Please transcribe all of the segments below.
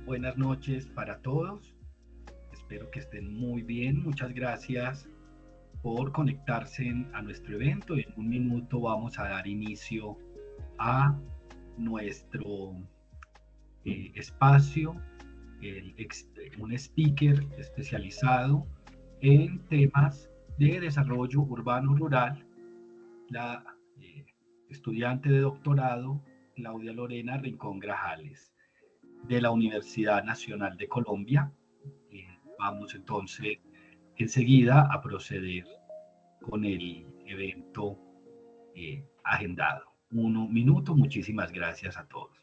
buenas noches para todos. Espero que estén muy bien. Muchas gracias por conectarse a nuestro evento. En un minuto vamos a dar inicio a nuestro espacio, el, un speaker especializado en temas de desarrollo urbano rural, la estudiante de doctorado Claudia Lorena Rincón Grajales, de la Universidad Nacional de Colombia. Vamos entonces enseguida a proceder con el evento agendado. 1 minuto, muchísimas gracias a todos.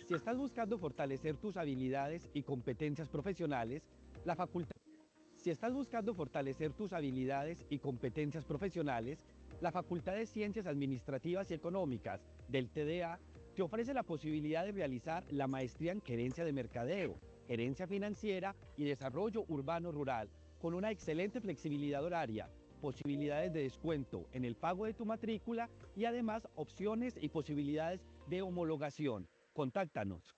Si estás buscando fortalecer tus habilidades y competencias profesionales, la Facultad la Facultad de Ciencias Administrativas y Económicas del TDA te ofrece la posibilidad de realizar la maestría en Gerencia de Mercadeo, Gerencia Financiera y Desarrollo Urbano Rural, con una excelente flexibilidad horaria, posibilidades de descuento en el pago de tu matrícula y además opciones y posibilidades de homologación. Contáctanos.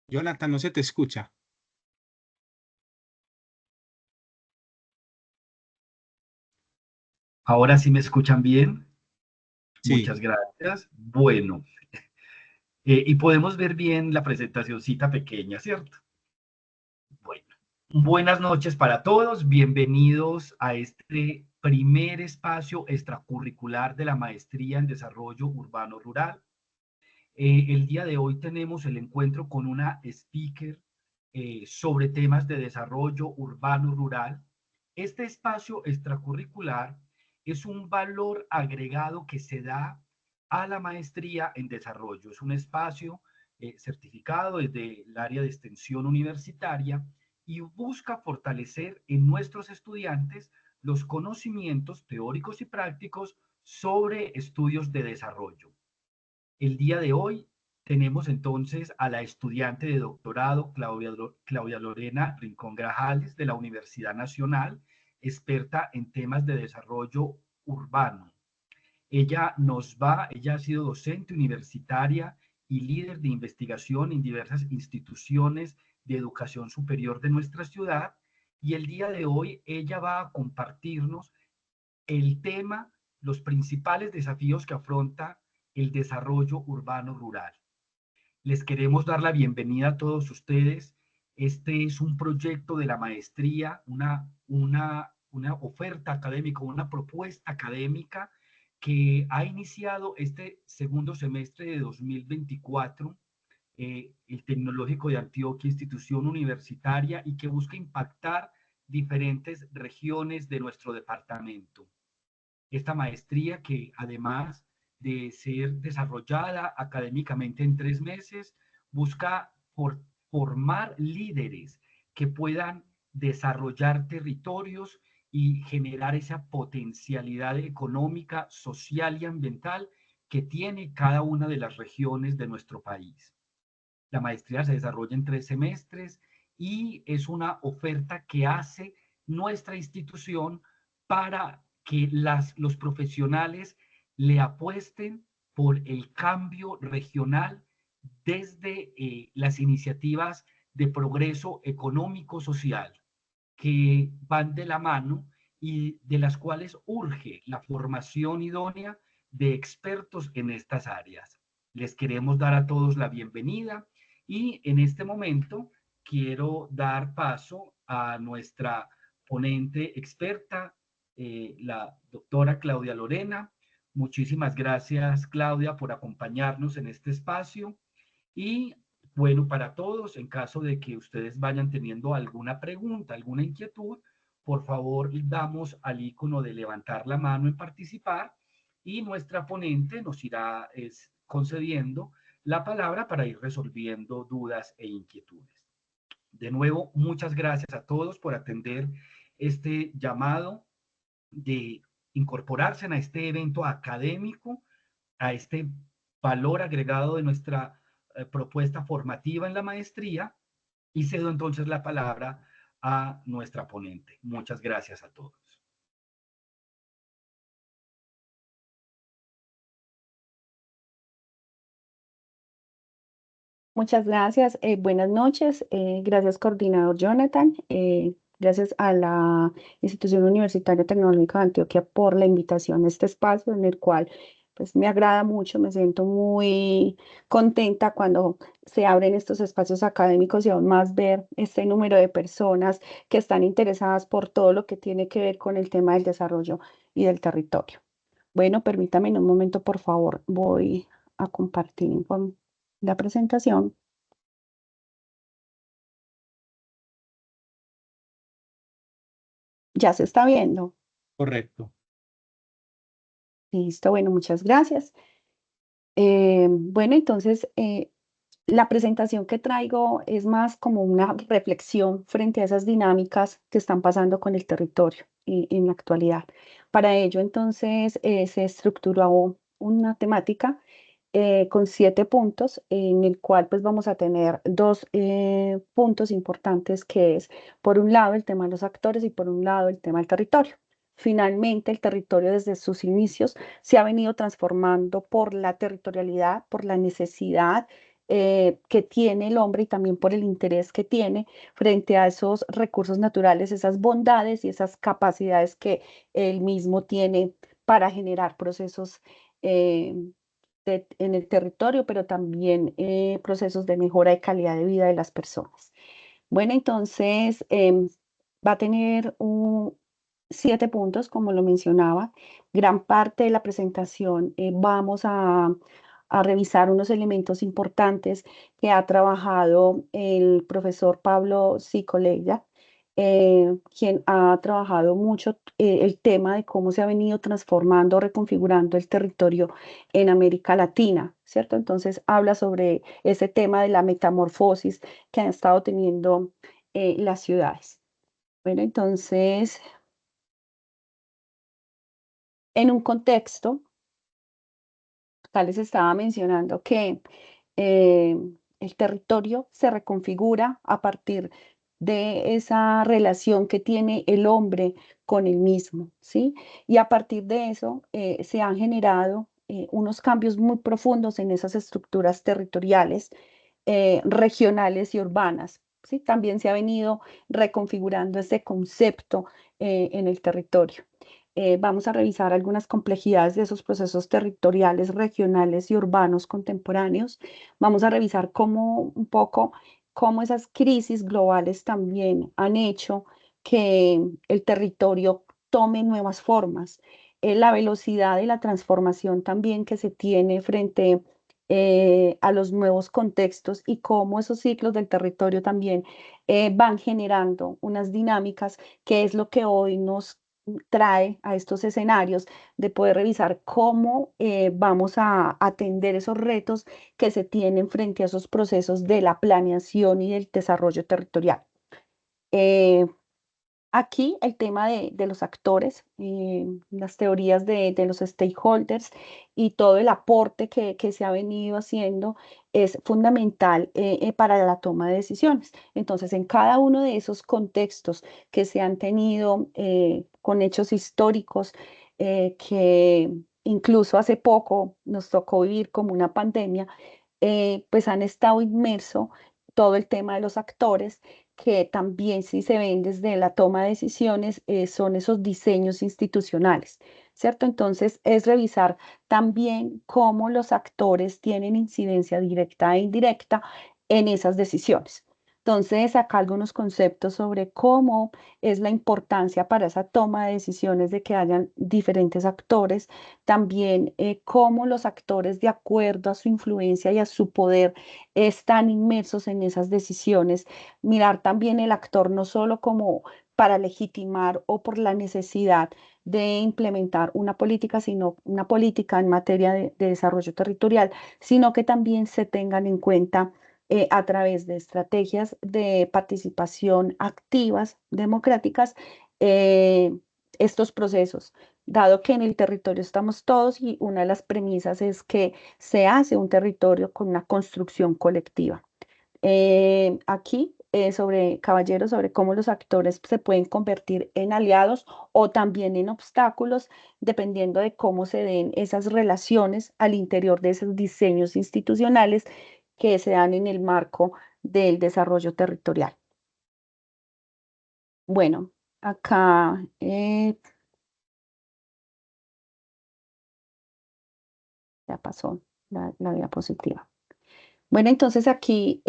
Jonathan, no se te escucha. Ahora sí me escuchan bien. Sí. Muchas gracias. Bueno, y podemos ver bien la presentacioncita pequeña, ¿cierto? Bueno, buenas noches para todos. Bienvenidos a este primer espacio extracurricular de la Maestría en Desarrollo Urbano Rural. El día de hoy tenemos el encuentro con una speaker sobre temas de desarrollo urbano rural. Este espacio extracurricular es un valor agregado que se da a la maestría en desarrollo. Es un espacio certificado desde el área de extensión universitaria y busca fortalecer en nuestros estudiantes los conocimientos teóricos y prácticos sobre estudios de desarrollo. El día de hoy tenemos entonces a la estudiante de doctorado Claudia Lorena Rincón Grajales de la Universidad Nacional, experta en temas de desarrollo urbano. Ella ha sido docente universitaria y líder de investigación en diversas instituciones de educación superior de nuestra ciudad, y el día de hoy ella va a compartirnos el tema, los principales desafíos que afronta el desarrollo urbano rural. Les queremos dar la bienvenida a todos ustedes. Este es un proyecto de la maestría, una oferta académica, una propuesta académica que ha iniciado este segundo semestre de 2024 el Tecnológico de Antioquia, institución universitaria y que busca impactar diferentes regiones de nuestro departamento. Esta maestría que además de ser desarrollada académicamente en 3 meses, busca formar líderes que puedan desarrollar territorios y generar esa potencialidad económica, social y ambiental que tiene cada una de las regiones de nuestro país. La maestría se desarrolla en 3 semestres y es una oferta que hace nuestra institución para que los profesionales le apuesten por el cambio regional desde las iniciativas de progreso económico-social que van de la mano y de las cuales urge la formación idónea de expertos en estas áreas. Les queremos dar a todos la bienvenida y en este momento quiero dar paso a nuestra ponente experta, la doctora Claudia Lorena. Muchísimas gracias, Claudia, por acompañarnos en este espacio. Y bueno, para todos, en caso de que ustedes vayan teniendo alguna pregunta, alguna inquietud, por favor, damos al icono de levantar la mano en participar y nuestra ponente nos irá concediendo la palabra para ir resolviendo dudas e inquietudes. De nuevo, muchas gracias a todos por atender este llamado de incorporarse a este evento académico, a este valor agregado de nuestra propuesta formativa en la maestría y cedo entonces la palabra a nuestra ponente. Muchas gracias a todos. Muchas gracias. Buenas noches. Gracias, coordinador Jonathan. Gracias a la Institución Universitaria Tecnológica de Antioquia por la invitación a este espacio en el cual pues, me agrada mucho, me siento muy contenta cuando se abren estos espacios académicos y aún más ver este número de personas que están interesadas por todo lo que tiene que ver con el tema del desarrollo y del territorio. Bueno, permítame en un momento, por favor, voy a compartir con la presentación. Ya se está viendo. Correcto. Listo, bueno, muchas gracias. Bueno, entonces, la presentación que traigo es más como una reflexión frente a esas dinámicas que están pasando con el territorio en la actualidad. Para ello, entonces, se estructuró una temática con 7 puntos, en el cual pues vamos a tener dos puntos importantes, que es, por un lado, el tema de los actores y por un lado, el tema del territorio. Finalmente, el territorio desde sus inicios se ha venido transformando por la territorialidad, por la necesidad que tiene el hombre y también por el interés que tiene frente a esos recursos naturales, esas bondades y esas capacidades que él mismo tiene para generar procesos en el territorio, pero también procesos de mejora de calidad de vida de las personas. Bueno, entonces va a tener 7 puntos, como lo mencionaba. Gran parte de la presentación vamos a revisar unos elementos importantes que ha trabajado el profesor Pablo Sicolella, quien ha trabajado mucho el tema de cómo se ha venido transformando, reconfigurando el territorio en América Latina, ¿cierto? Entonces habla sobre ese tema de la metamorfosis que han estado teniendo las ciudades. Bueno, entonces, en un contexto, tal les estaba mencionando que eh, el territorio se reconfigura a partir de esa relación que tiene el hombre con el mismo, ¿sí? Y a partir de eso se han generado unos cambios muy profundos en esas estructuras territoriales, regionales y urbanas, ¿sí? También se ha venido reconfigurando ese concepto en el territorio. Vamos a revisar algunas complejidades de esos procesos territoriales, regionales y urbanos contemporáneos. Vamos a revisar un poco cómo esas crisis globales también han hecho que el territorio tome nuevas formas. La velocidad y la transformación también que se tiene frente a los nuevos contextos y cómo esos ciclos del territorio también van generando unas dinámicas, que es lo que hoy nos trae a estos escenarios de poder revisar cómo vamos a atender esos retos que se tienen frente a esos procesos de la planeación y del desarrollo territorial. Eh, Aquí el tema de los actores, las teorías de los stakeholders y todo el aporte que se ha venido haciendo es fundamental para la toma de decisiones. Entonces, en cada uno de esos contextos que se han tenido con hechos históricos que incluso hace poco nos tocó vivir como una pandemia, pues han estado inmersos todo el tema de los actores que también si se ven desde la toma de decisiones, son esos diseños institucionales, ¿cierto? Entonces es revisar también cómo los actores tienen incidencia directa e indirecta en esas decisiones. Entonces, acá algunos conceptos sobre cómo es la importancia para esa toma de decisiones de que hayan diferentes actores, también cómo los actores, de acuerdo a su influencia y a su poder, están inmersos en esas decisiones, mirar también el actor no solo como para legitimar o por la necesidad de implementar una política, sino una política en materia de desarrollo territorial, sino que también se tengan en cuenta a través de estrategias de participación activas, democráticas, eh, estos procesos, dado que en el territorio estamos todos y una de las premisas es que se hace un territorio con una construcción colectiva. Aquí, sobre Caballeros, sobre cómo los actores se pueden convertir en aliados o también en obstáculos, dependiendo de cómo se den esas relaciones al interior de esos diseños institucionales que se dan en el marco del desarrollo territorial. Bueno, acá ya pasó la diapositiva. Bueno, entonces aquí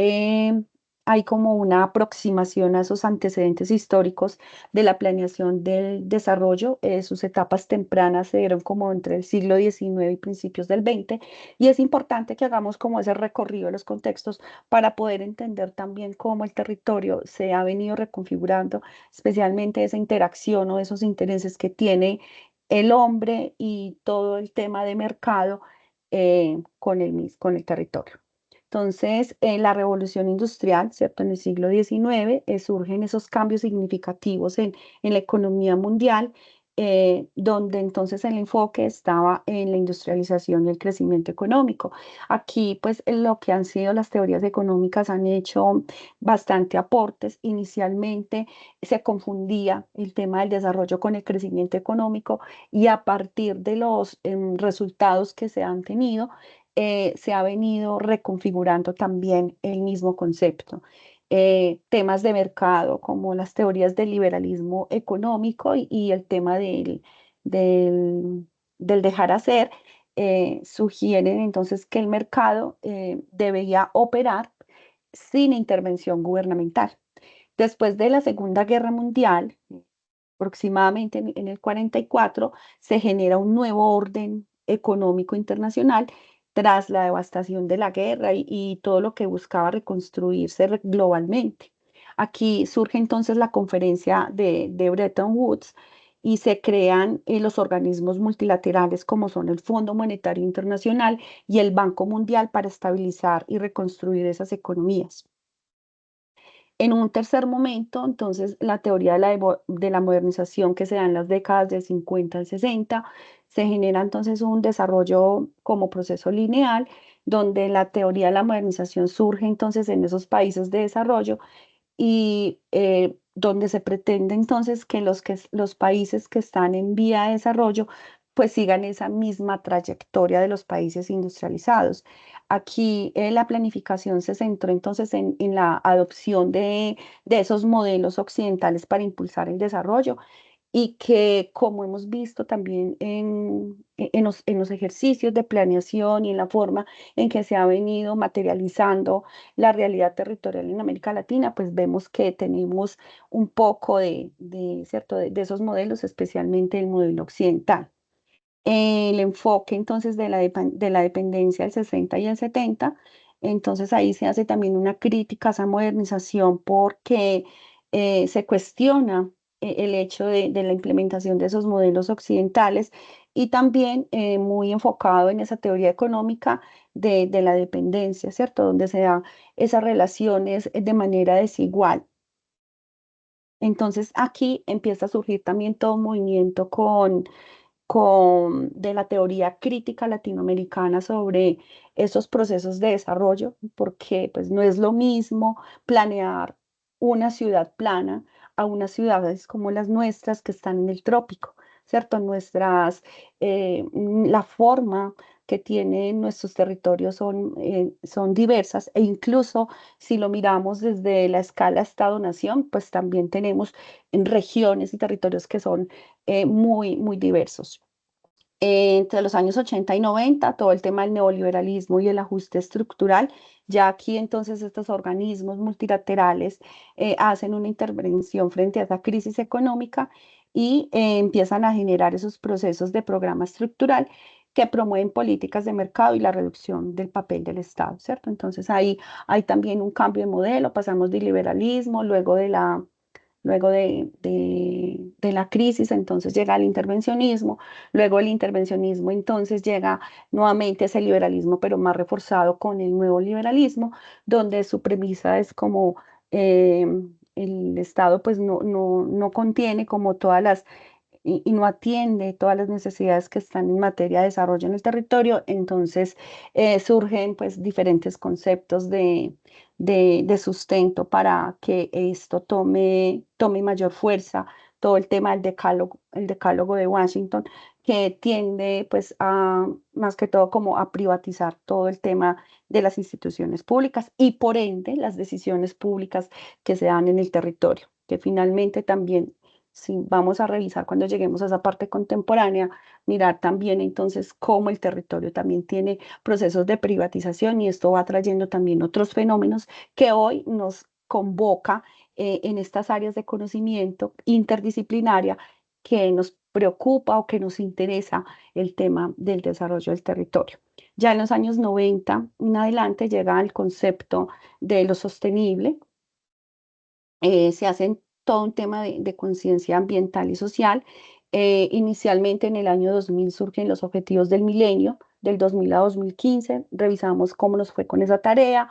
hay como una aproximación a esos antecedentes históricos de la planeación del desarrollo. Sus etapas tempranas se dieron como entre el siglo XIX y principios del XX, y es importante que hagamos como ese recorrido de los contextos para poder entender también cómo el territorio se ha venido reconfigurando, especialmente esa interacción o esos intereses que tiene el hombre y todo el tema de mercado con el territorio. Entonces, en la revolución industrial, ¿cierto? En el siglo XIX surgen esos cambios significativos en la economía mundial, donde entonces el enfoque estaba en la industrialización y el crecimiento económico. Aquí, pues, en lo que han sido las teorías económicas han hecho bastante aportes. Inicialmente se confundía el tema del desarrollo con el crecimiento económico, y a partir de los resultados que se han tenido, se ha venido reconfigurando también el mismo concepto. Temas de mercado como las teorías del liberalismo económico y el tema del, del dejar hacer, sugieren entonces que el mercado debería operar sin intervención gubernamental. Después de la Segunda Guerra Mundial, aproximadamente en el 44, se genera un nuevo orden económico internacional tras la devastación de la guerra y todo lo que buscaba reconstruirse globalmente. Aquí surge entonces la conferencia de Bretton Woods y se crean los organismos multilaterales como son el Fondo Monetario Internacional y el Banco Mundial para estabilizar y reconstruir esas economías. En un tercer momento, entonces, la teoría de la modernización que se da en las décadas del 50 al 60, se genera entonces un desarrollo como proceso lineal, donde la teoría de la modernización surge entonces en esos países de desarrollo y donde se pretende entonces que los países que están en vía de desarrollo pues sigan esa misma trayectoria de los países industrializados. Aquí la planificación se centró entonces en la adopción de esos modelos occidentales para impulsar el desarrollo, y que, como hemos visto también en los ejercicios de planeación y en la forma en que se ha venido materializando la realidad territorial en América Latina, pues vemos que tenemos un poco ¿cierto? De esos modelos, especialmente el modelo occidental. el enfoque entonces de la dependencia del 60 y el 70. Entonces ahí se hace también una crítica a esa modernización porque se cuestiona el hecho de la implementación de esos modelos occidentales y también muy enfocado en esa teoría económica de la dependencia, ¿cierto? Donde se dan esas relaciones de manera desigual. Entonces aquí empieza a surgir también todo un movimiento de la teoría crítica latinoamericana sobre esos procesos de desarrollo, porque pues no es lo mismo planear una ciudad plana a unas ciudades como las nuestras que están en el trópico, ¿cierto? La forma que tienen nuestros territorios son diversas e incluso si lo miramos desde la escala Estado-Nación, pues también tenemos en regiones y territorios que son muy diversos. Entre los años 80 y 90, todo el tema del neoliberalismo y el ajuste estructural, ya aquí entonces estos organismos multilaterales hacen una intervención frente a esa crisis económica y empiezan a generar esos procesos de programa estructural que promueven políticas de mercado y la reducción del papel del Estado, ¿cierto? Entonces ahí hay también un cambio de modelo, pasamos del liberalismo, luego de la crisis, entonces llega el intervencionismo, luego el intervencionismo, entonces llega nuevamente ese liberalismo, pero más reforzado con el nuevo liberalismo, donde su premisa es como eh, el Estado pues no contiene como todas las y no atiende todas las necesidades que están en materia de desarrollo en el territorio, entonces surgen pues diferentes conceptos de sustento para que esto tome mayor fuerza, todo el tema del el decálogo de Washington, que tiende pues a, más que todo como a privatizar todo el tema de las instituciones públicas y por ende las decisiones públicas que se dan en el territorio, que finalmente también si vamos a revisar cuando lleguemos a esa parte contemporánea, mirar también entonces cómo el territorio también tiene procesos de privatización y esto va trayendo también otros fenómenos que hoy nos convoca en estas áreas de conocimiento interdisciplinaria que nos preocupa o que nos interesa el tema del desarrollo del territorio. Ya en los años 90 en adelante llega el concepto de lo sostenible, se hacen todo un tema de conciencia ambiental y social. Inicialmente en el año 2000 surgen los objetivos del milenio, del 2000 a 2015, revisamos cómo nos fue con esa tarea,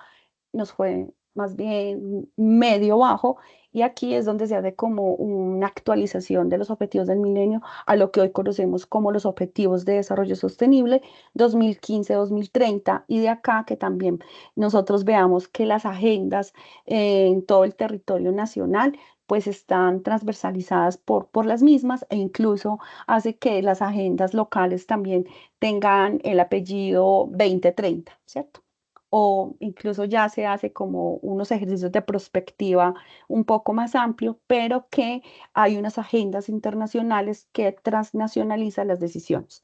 nos fue más bien medio bajo, y aquí es donde se hace como una actualización de los objetivos del milenio a lo que hoy conocemos como los objetivos de desarrollo sostenible 2015-2030, y de acá que también nosotros veamos que las agendas en todo el territorio nacional pues están transversalizadas por las mismas e incluso hace que las agendas locales también tengan el apellido 2030, ¿cierto? O incluso ya se hace como unos ejercicios de prospectiva un poco más amplio, pero que hay unas agendas internacionales que transnacionalizan las decisiones.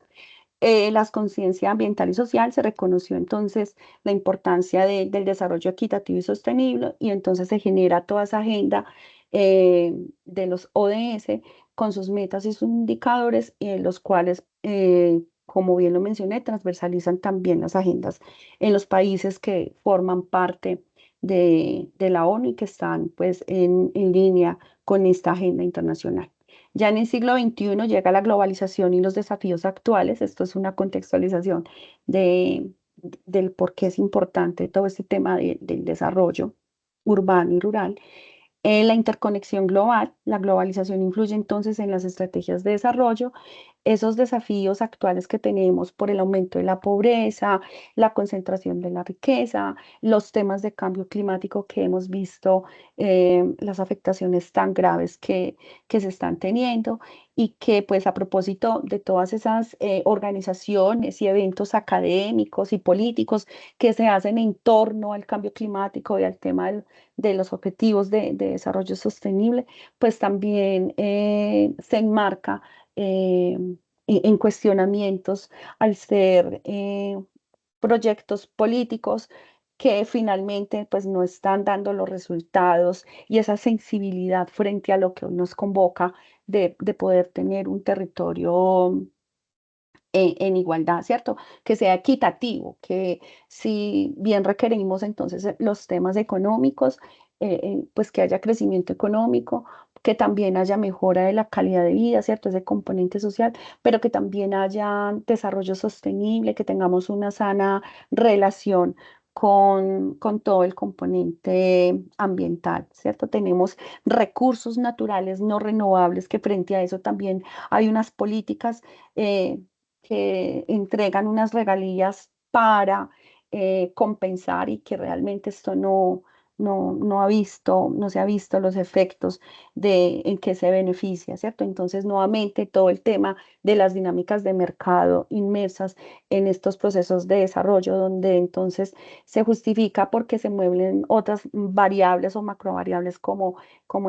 Las conciencia ambiental y social se reconoció entonces la importancia del desarrollo equitativo y sostenible y entonces se genera toda esa agenda de los ODS con sus metas y sus indicadores y en los cuales, como bien lo mencioné, transversalizan también las agendas en los países que forman parte de la ONU y que están pues en línea con esta agenda internacional. Ya en el siglo XXI llega la globalización y los desafíos actuales. Esto es una contextualización de, del por qué es importante todo este tema del desarrollo urbano y rural. La interconexión global, la globalización influye entonces en las estrategias de desarrollo, esos desafíos actuales que tenemos por el aumento de la pobreza, la concentración de la riqueza, los temas de cambio climático que hemos visto, las afectaciones tan graves que se están teniendo y que pues a propósito de todas esas organizaciones y eventos académicos y políticos que se hacen en torno al cambio climático y al tema de los objetivos de desarrollo sostenible, pues también se enmarca en cuestionamientos al ser proyectos políticos que finalmente pues no están dando los resultados y esa sensibilidad frente a lo que hoy nos convoca de poder tener un territorio en igualdad, ¿cierto? Que sea equitativo, que si bien requerimos entonces los temas económicos, pues que haya crecimiento económico, que también haya mejora de la calidad de vida, ¿cierto? Ese componente social, pero que también haya desarrollo sostenible, que tengamos una sana relación con todo el componente ambiental, ¿cierto? Tenemos recursos naturales no renovables que frente a eso también hay unas políticas que entregan unas regalías para compensar y que realmente esto no se ha visto los efectos de en qué se beneficia, ¿cierto? Entonces, nuevamente, todo el tema de las dinámicas de mercado inmersas en estos procesos de desarrollo, donde entonces se justifica porque se mueven otras variables o macrovariables como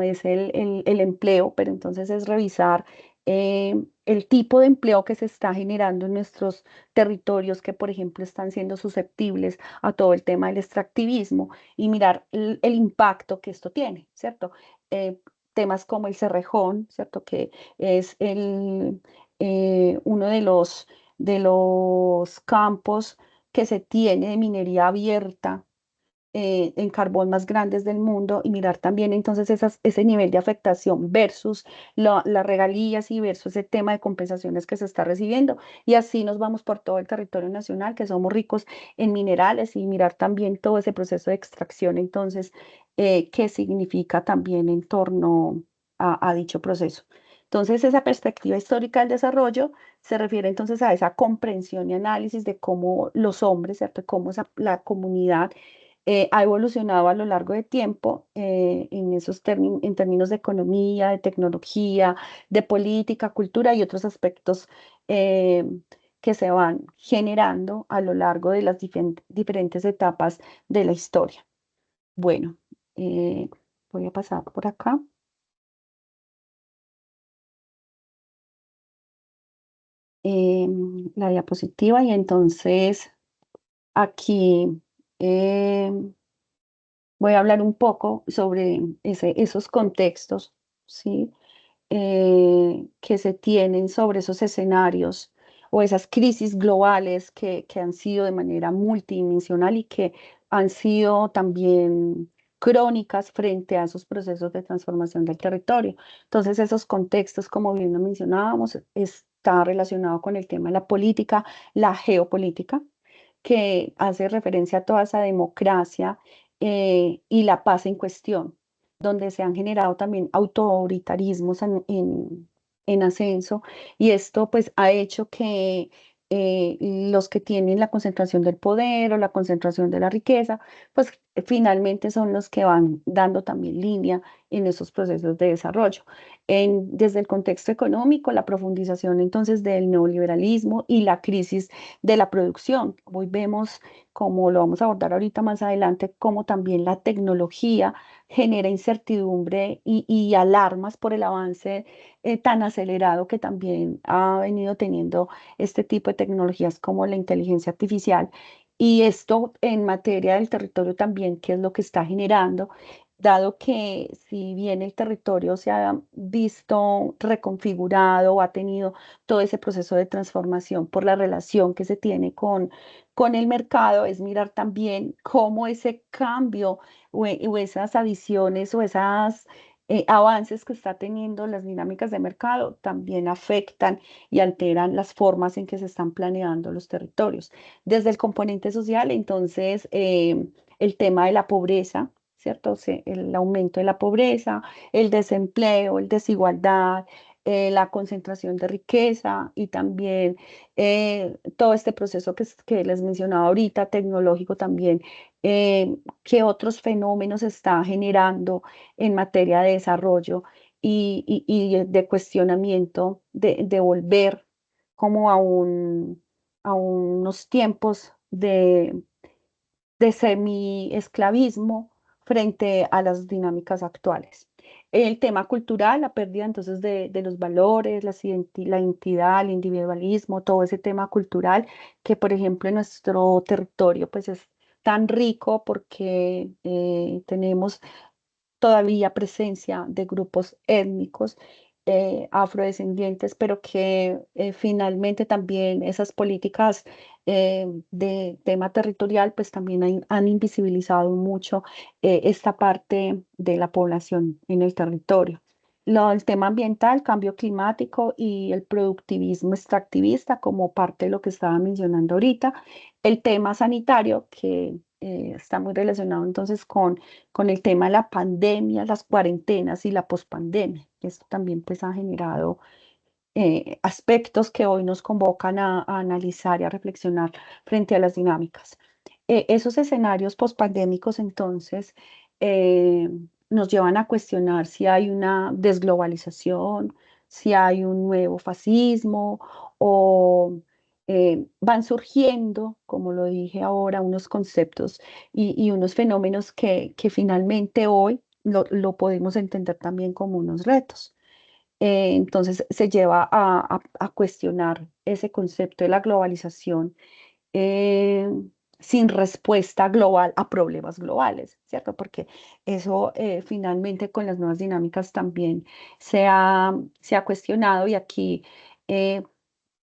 es el empleo, pero entonces es revisar el tipo de empleo que se está generando en nuestros territorios que, por ejemplo, están siendo susceptibles a todo el tema del extractivismo y mirar el impacto que esto tiene, ¿cierto? Eh, Temas como el cerrejón, ¿cierto? Que es uno de los campos que se tiene de minería abierta en carbón más grandes del mundo y mirar también entonces ese nivel de afectación versus las regalías y versus ese tema de compensaciones que se está recibiendo. Y así nos vamos por todo el territorio nacional, que somos ricos en minerales y mirar también todo ese proceso de extracción, entonces, qué significa también en torno a dicho proceso. Entonces, esa perspectiva histórica del desarrollo se refiere entonces a esa comprensión y análisis de cómo los hombres, ¿cierto? Cómo la comunidad ha evolucionado a lo largo de tiempo en en términos de economía, de tecnología, de política, cultura y otros aspectos eh, que se van generando a lo largo de las diferentes etapas de la historia. Bueno, eh, voy a pasar por acá. La diapositiva y entonces aquí voy a hablar un poco sobre esos contextos, ¿sí? Que se tienen sobre esos escenarios o esas crisis globales que han sido de manera multidimensional y que han sido también crónicas frente a esos procesos de transformación del territorio. Entonces, esos contextos, como bien lo mencionábamos, está relacionado con el tema de la política, la geopolítica, que hace referencia a toda esa democracia y la paz en cuestión, donde se han generado también autoritarismos en ascenso, y esto pues ha hecho que los que tienen la concentración del poder o la concentración de la riqueza, pues finalmente son los que van dando también línea en esos procesos de desarrollo. Desde el contexto económico, la profundización entonces del neoliberalismo y la crisis de la producción. Hoy vemos, como lo vamos a abordar ahorita más adelante, cómo también la tecnología genera incertidumbre y alarmas por el avance tan acelerado que también ha venido teniendo este tipo de tecnologías como la inteligencia artificial. Y esto en materia del territorio también, ¿qué es lo que está generando? Dado que si bien el territorio se ha visto reconfigurado o ha tenido todo ese proceso de transformación por la relación que se tiene con el mercado, es mirar también cómo ese cambio o esas adiciones o esos avances que está teniendo las dinámicas de mercado también afectan y alteran las formas en que se están planeando los territorios. Desde el componente social, entonces, el tema de la pobreza, ¿cierto? El aumento de la pobreza, el desempleo, el desigualdad, la concentración de riqueza y también todo este proceso que les mencionaba ahorita, tecnológico también, que otros fenómenos está generando en materia de desarrollo y de cuestionamiento, de volver como a unos tiempos de semi-esclavismo frente a las dinámicas actuales. El tema cultural, la pérdida entonces de los valores, la identidad, el individualismo, todo ese tema cultural que, por ejemplo, en nuestro territorio pues es tan rico porque tenemos todavía presencia de grupos étnicos afrodescendientes, pero que finalmente también esas políticas de tema territorial, pues también han invisibilizado mucho esta parte de la población en el territorio. El tema ambiental, cambio climático y el productivismo extractivista como parte de lo que estaba mencionando ahorita. El tema sanitario, que está muy relacionado entonces con el tema de la pandemia, las cuarentenas y la pospandemia. Esto también pues ha generado aspectos que hoy nos convocan a analizar y a reflexionar frente a las dinámicas. Esos escenarios pospandémicos entonces eh, nos llevan a cuestionar si hay una desglobalización, si hay un nuevo fascismo o van surgiendo, como lo dije ahora, unos conceptos y unos fenómenos que finalmente hoy lo podemos entender también como unos retos. Entonces se lleva a cuestionar ese concepto de la globalización eh, sin respuesta global a problemas globales, ¿cierto? Porque eso finalmente con las nuevas dinámicas también se ha cuestionado y aquí eh,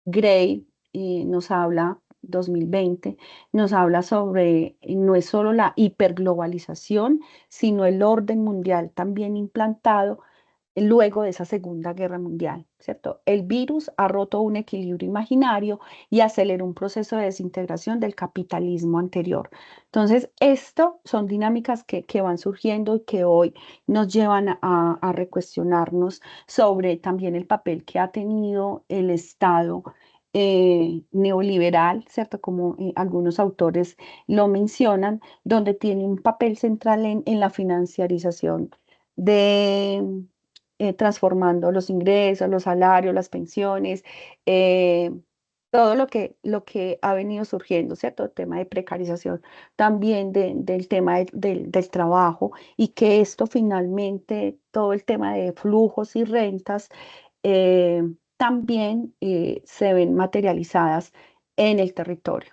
Gray nos habla, 2020, nos habla sobre, no es solo la hiperglobalización, sino el orden mundial también implantado luego de esa Segunda Guerra Mundial, ¿cierto? El virus ha roto un equilibrio imaginario y aceleró un proceso de desintegración del capitalismo anterior. Entonces, esto son dinámicas que van surgiendo y que hoy nos llevan a recuestionarnos sobre también el papel que ha tenido el Estado neoliberal, ¿cierto? Como algunos autores lo mencionan, donde tiene un papel central en la financiarización de transformando los ingresos, los salarios, las pensiones, eh, todo lo que ha venido surgiendo, ¿cierto? El tema de precarización también del tema del trabajo y que esto finalmente, todo el tema de flujos y rentas, eh, también se ven materializadas en el territorio.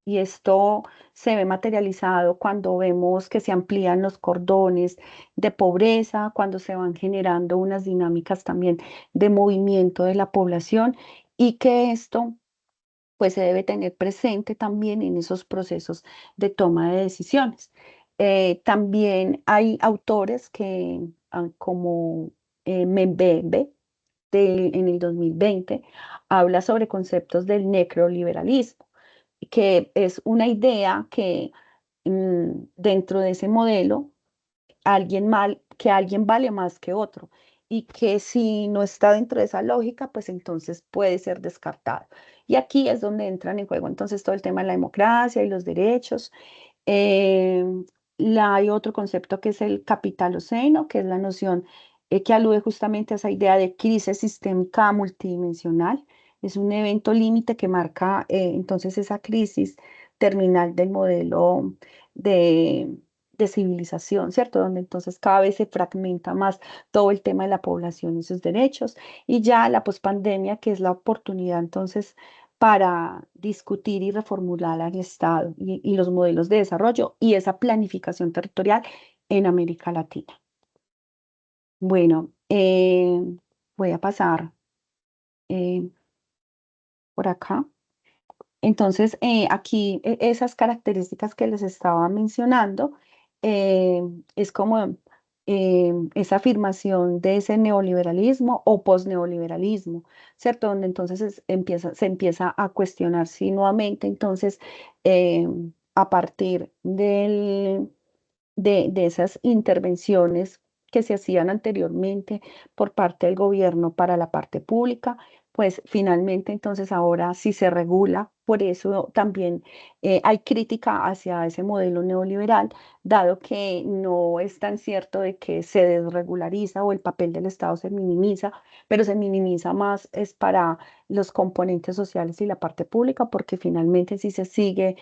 Y esto se ve materializado cuando vemos que se amplían los cordones de pobreza, cuando se van generando unas dinámicas también de movimiento de la población y que esto pues se debe tener presente también en esos procesos de toma de decisiones. También hay autores que, como Mbembe, en el 2020, habla sobre conceptos del necroliberalismo, que es una idea que dentro de ese modelo, que alguien vale más que otro y que si no está dentro de esa lógica, pues entonces puede ser descartado. Y aquí es donde entran en juego entonces todo el tema de la democracia y los derechos. Eh, Hay otro concepto que es el capitaloceno, que es la noción que alude justamente a esa idea de crisis sistémica multidimensional. Es un evento límite que marca entonces esa crisis terminal del modelo de, de civilización, ¿cierto? Donde entonces cada vez se fragmenta más todo el tema de la población y sus derechos. Y ya la pospandemia, que es la oportunidad entonces para discutir y reformular al Estado y los modelos de desarrollo y esa planificación territorial en América Latina. Bueno, voy a pasar eh, por acá. Entonces, aquí esas características que les estaba mencionando eh, es como esa afirmación de ese neoliberalismo o posneoliberalismo, ¿cierto? Donde entonces se empieza a cuestionar si nuevamente, entonces, eh, a partir de esas intervenciones que se hacían anteriormente por parte del gobierno para la parte pública, pues finalmente entonces ahora sí se regula. Por eso también hay crítica hacia ese modelo neoliberal, dado que no es tan cierto de que se desregulariza o el papel del Estado se minimiza, pero se minimiza más es para los componentes sociales y la parte pública, porque finalmente sí se sigue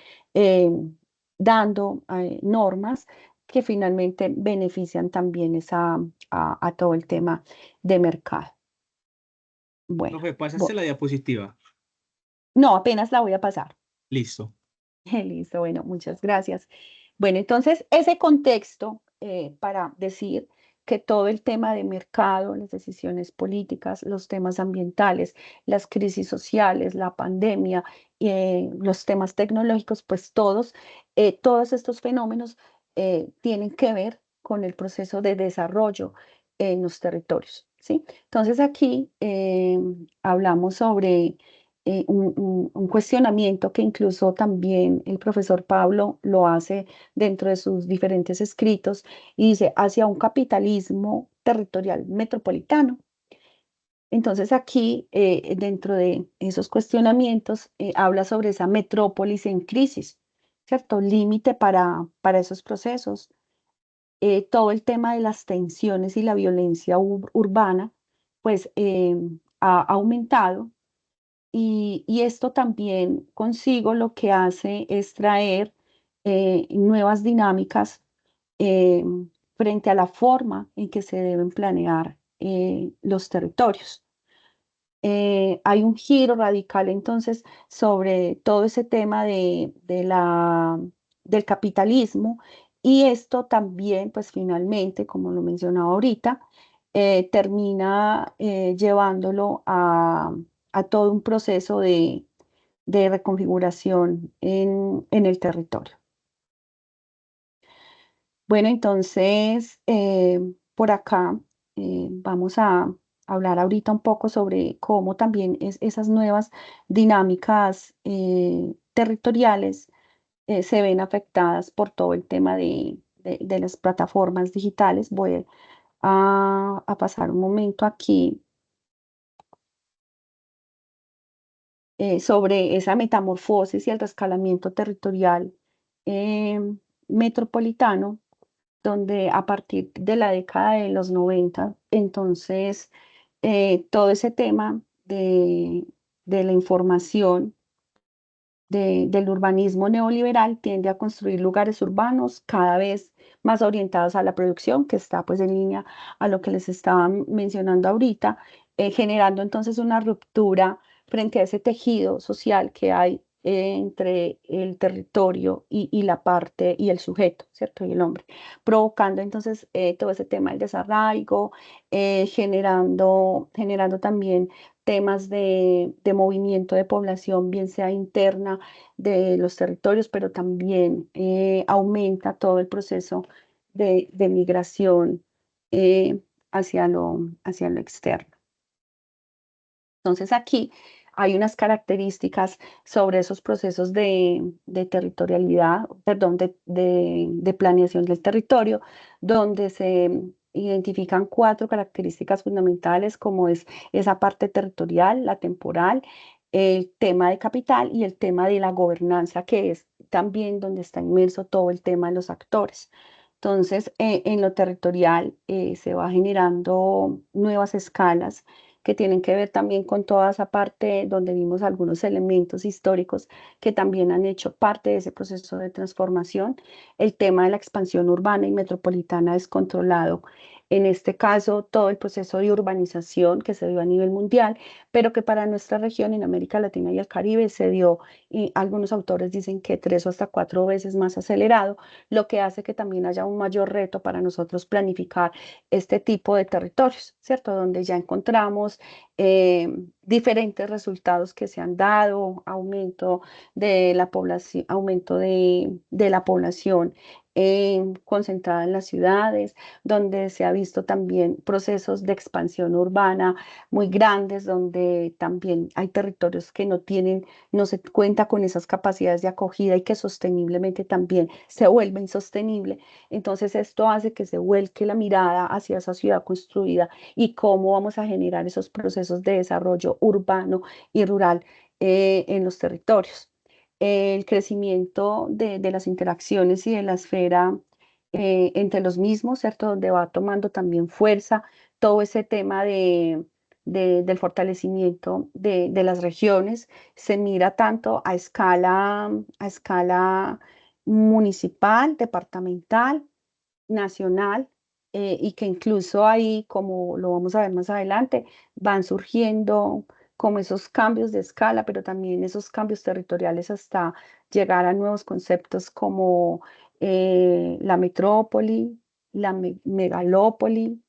dando normas que finalmente benefician también a todo el tema de mercado. Bueno, Profe, pasaste la diapositiva. no, apenas la voy a pasar. Listo. Listo, bueno, muchas gracias. Bueno, entonces ese contexto para decir que todo el tema de mercado, las decisiones políticas, los temas ambientales, las crisis sociales, la pandemia, los temas tecnológicos, pues todos estos fenómenos tienen que ver con el proceso de desarrollo en los territorios, ¿sí? Entonces aquí hablamos sobre un cuestionamiento que incluso también el profesor Pablo lo hace dentro de sus diferentes escritos y dice, hacia un capitalismo territorial metropolitano. Entonces aquí, dentro de esos cuestionamientos, habla sobre esa metrópolis en crisis, ¿cierto? Límite para esos procesos. Todo el tema de las tensiones y la violencia urbana, pues ha aumentado y esto también consigo lo que hace es traer nuevas dinámicas eh, frente a la forma en que se deben planear los territorios. Hay un giro radical entonces sobre todo ese tema del capitalismo y esto también, pues finalmente, como lo mencionaba ahorita, termina llevándolo a todo un proceso de reconfiguración en el territorio. Bueno, entonces, por acá vamos a hablar ahorita un poco sobre cómo también esas nuevas dinámicas territoriales se ven afectadas por todo el tema de las plataformas digitales. Voy a pasar un momento aquí sobre esa metamorfosis y el rescalamiento territorial eh, metropolitano donde a partir de la década de los 90, entonces todo ese tema de la información del urbanismo neoliberal tiende a construir lugares urbanos cada vez más orientados a la producción, que está pues en línea a lo que les estaba mencionando ahorita, generando entonces una ruptura frente a ese tejido social que hay entre el territorio y la parte y el sujeto, ¿cierto? Y el hombre, provocando entonces todo ese tema del desarraigo, generando también temas de movimiento de población, bien sea interna de los territorios, pero también aumenta todo el proceso de migración eh, hacia lo externo. Entonces aquí hay unas características sobre esos procesos de territorialidad, perdón, de planeación del territorio, donde se identifican cuatro características fundamentales, como es esa parte territorial, la temporal, el tema de capital y el tema de la gobernanza, que es también donde está inmerso todo el tema de los actores. Entonces, en lo territorial se va generando nuevas escalas que tienen que ver también con toda esa parte donde vimos algunos elementos históricos que también han hecho parte de ese proceso de transformación. El tema de la expansión urbana y metropolitana descontrolado. En este caso, todo el proceso de urbanización que se dio a nivel mundial, pero que para nuestra región en América Latina y el Caribe se dio, y algunos autores dicen que 3 o hasta 4 veces más acelerado, lo que hace que también haya un mayor reto para nosotros planificar este tipo de territorios, ¿cierto? Donde ya encontramos diferentes resultados que se han dado, aumento de la población, aumento de la población concentrada en las ciudades, donde se ha visto también procesos de expansión urbana muy grandes, donde también hay territorios que no se cuenta con esas capacidades de acogida y que sosteniblemente también se vuelve insostenible. Entonces esto hace que se vuelque la mirada hacia esa ciudad construida y cómo vamos a generar esos procesos de desarrollo urbano y rural en los territorios. El crecimiento de las interacciones y de la esfera entre los mismos, ¿cierto? Donde va tomando también fuerza todo ese tema del fortalecimiento de las regiones. Se mira tanto a escala municipal, departamental, nacional, y que incluso ahí, como lo vamos a ver más adelante, van surgiendo como esos cambios de escala, pero también esos cambios territoriales hasta llegar a nuevos conceptos como la metrópoli, la megalópoli,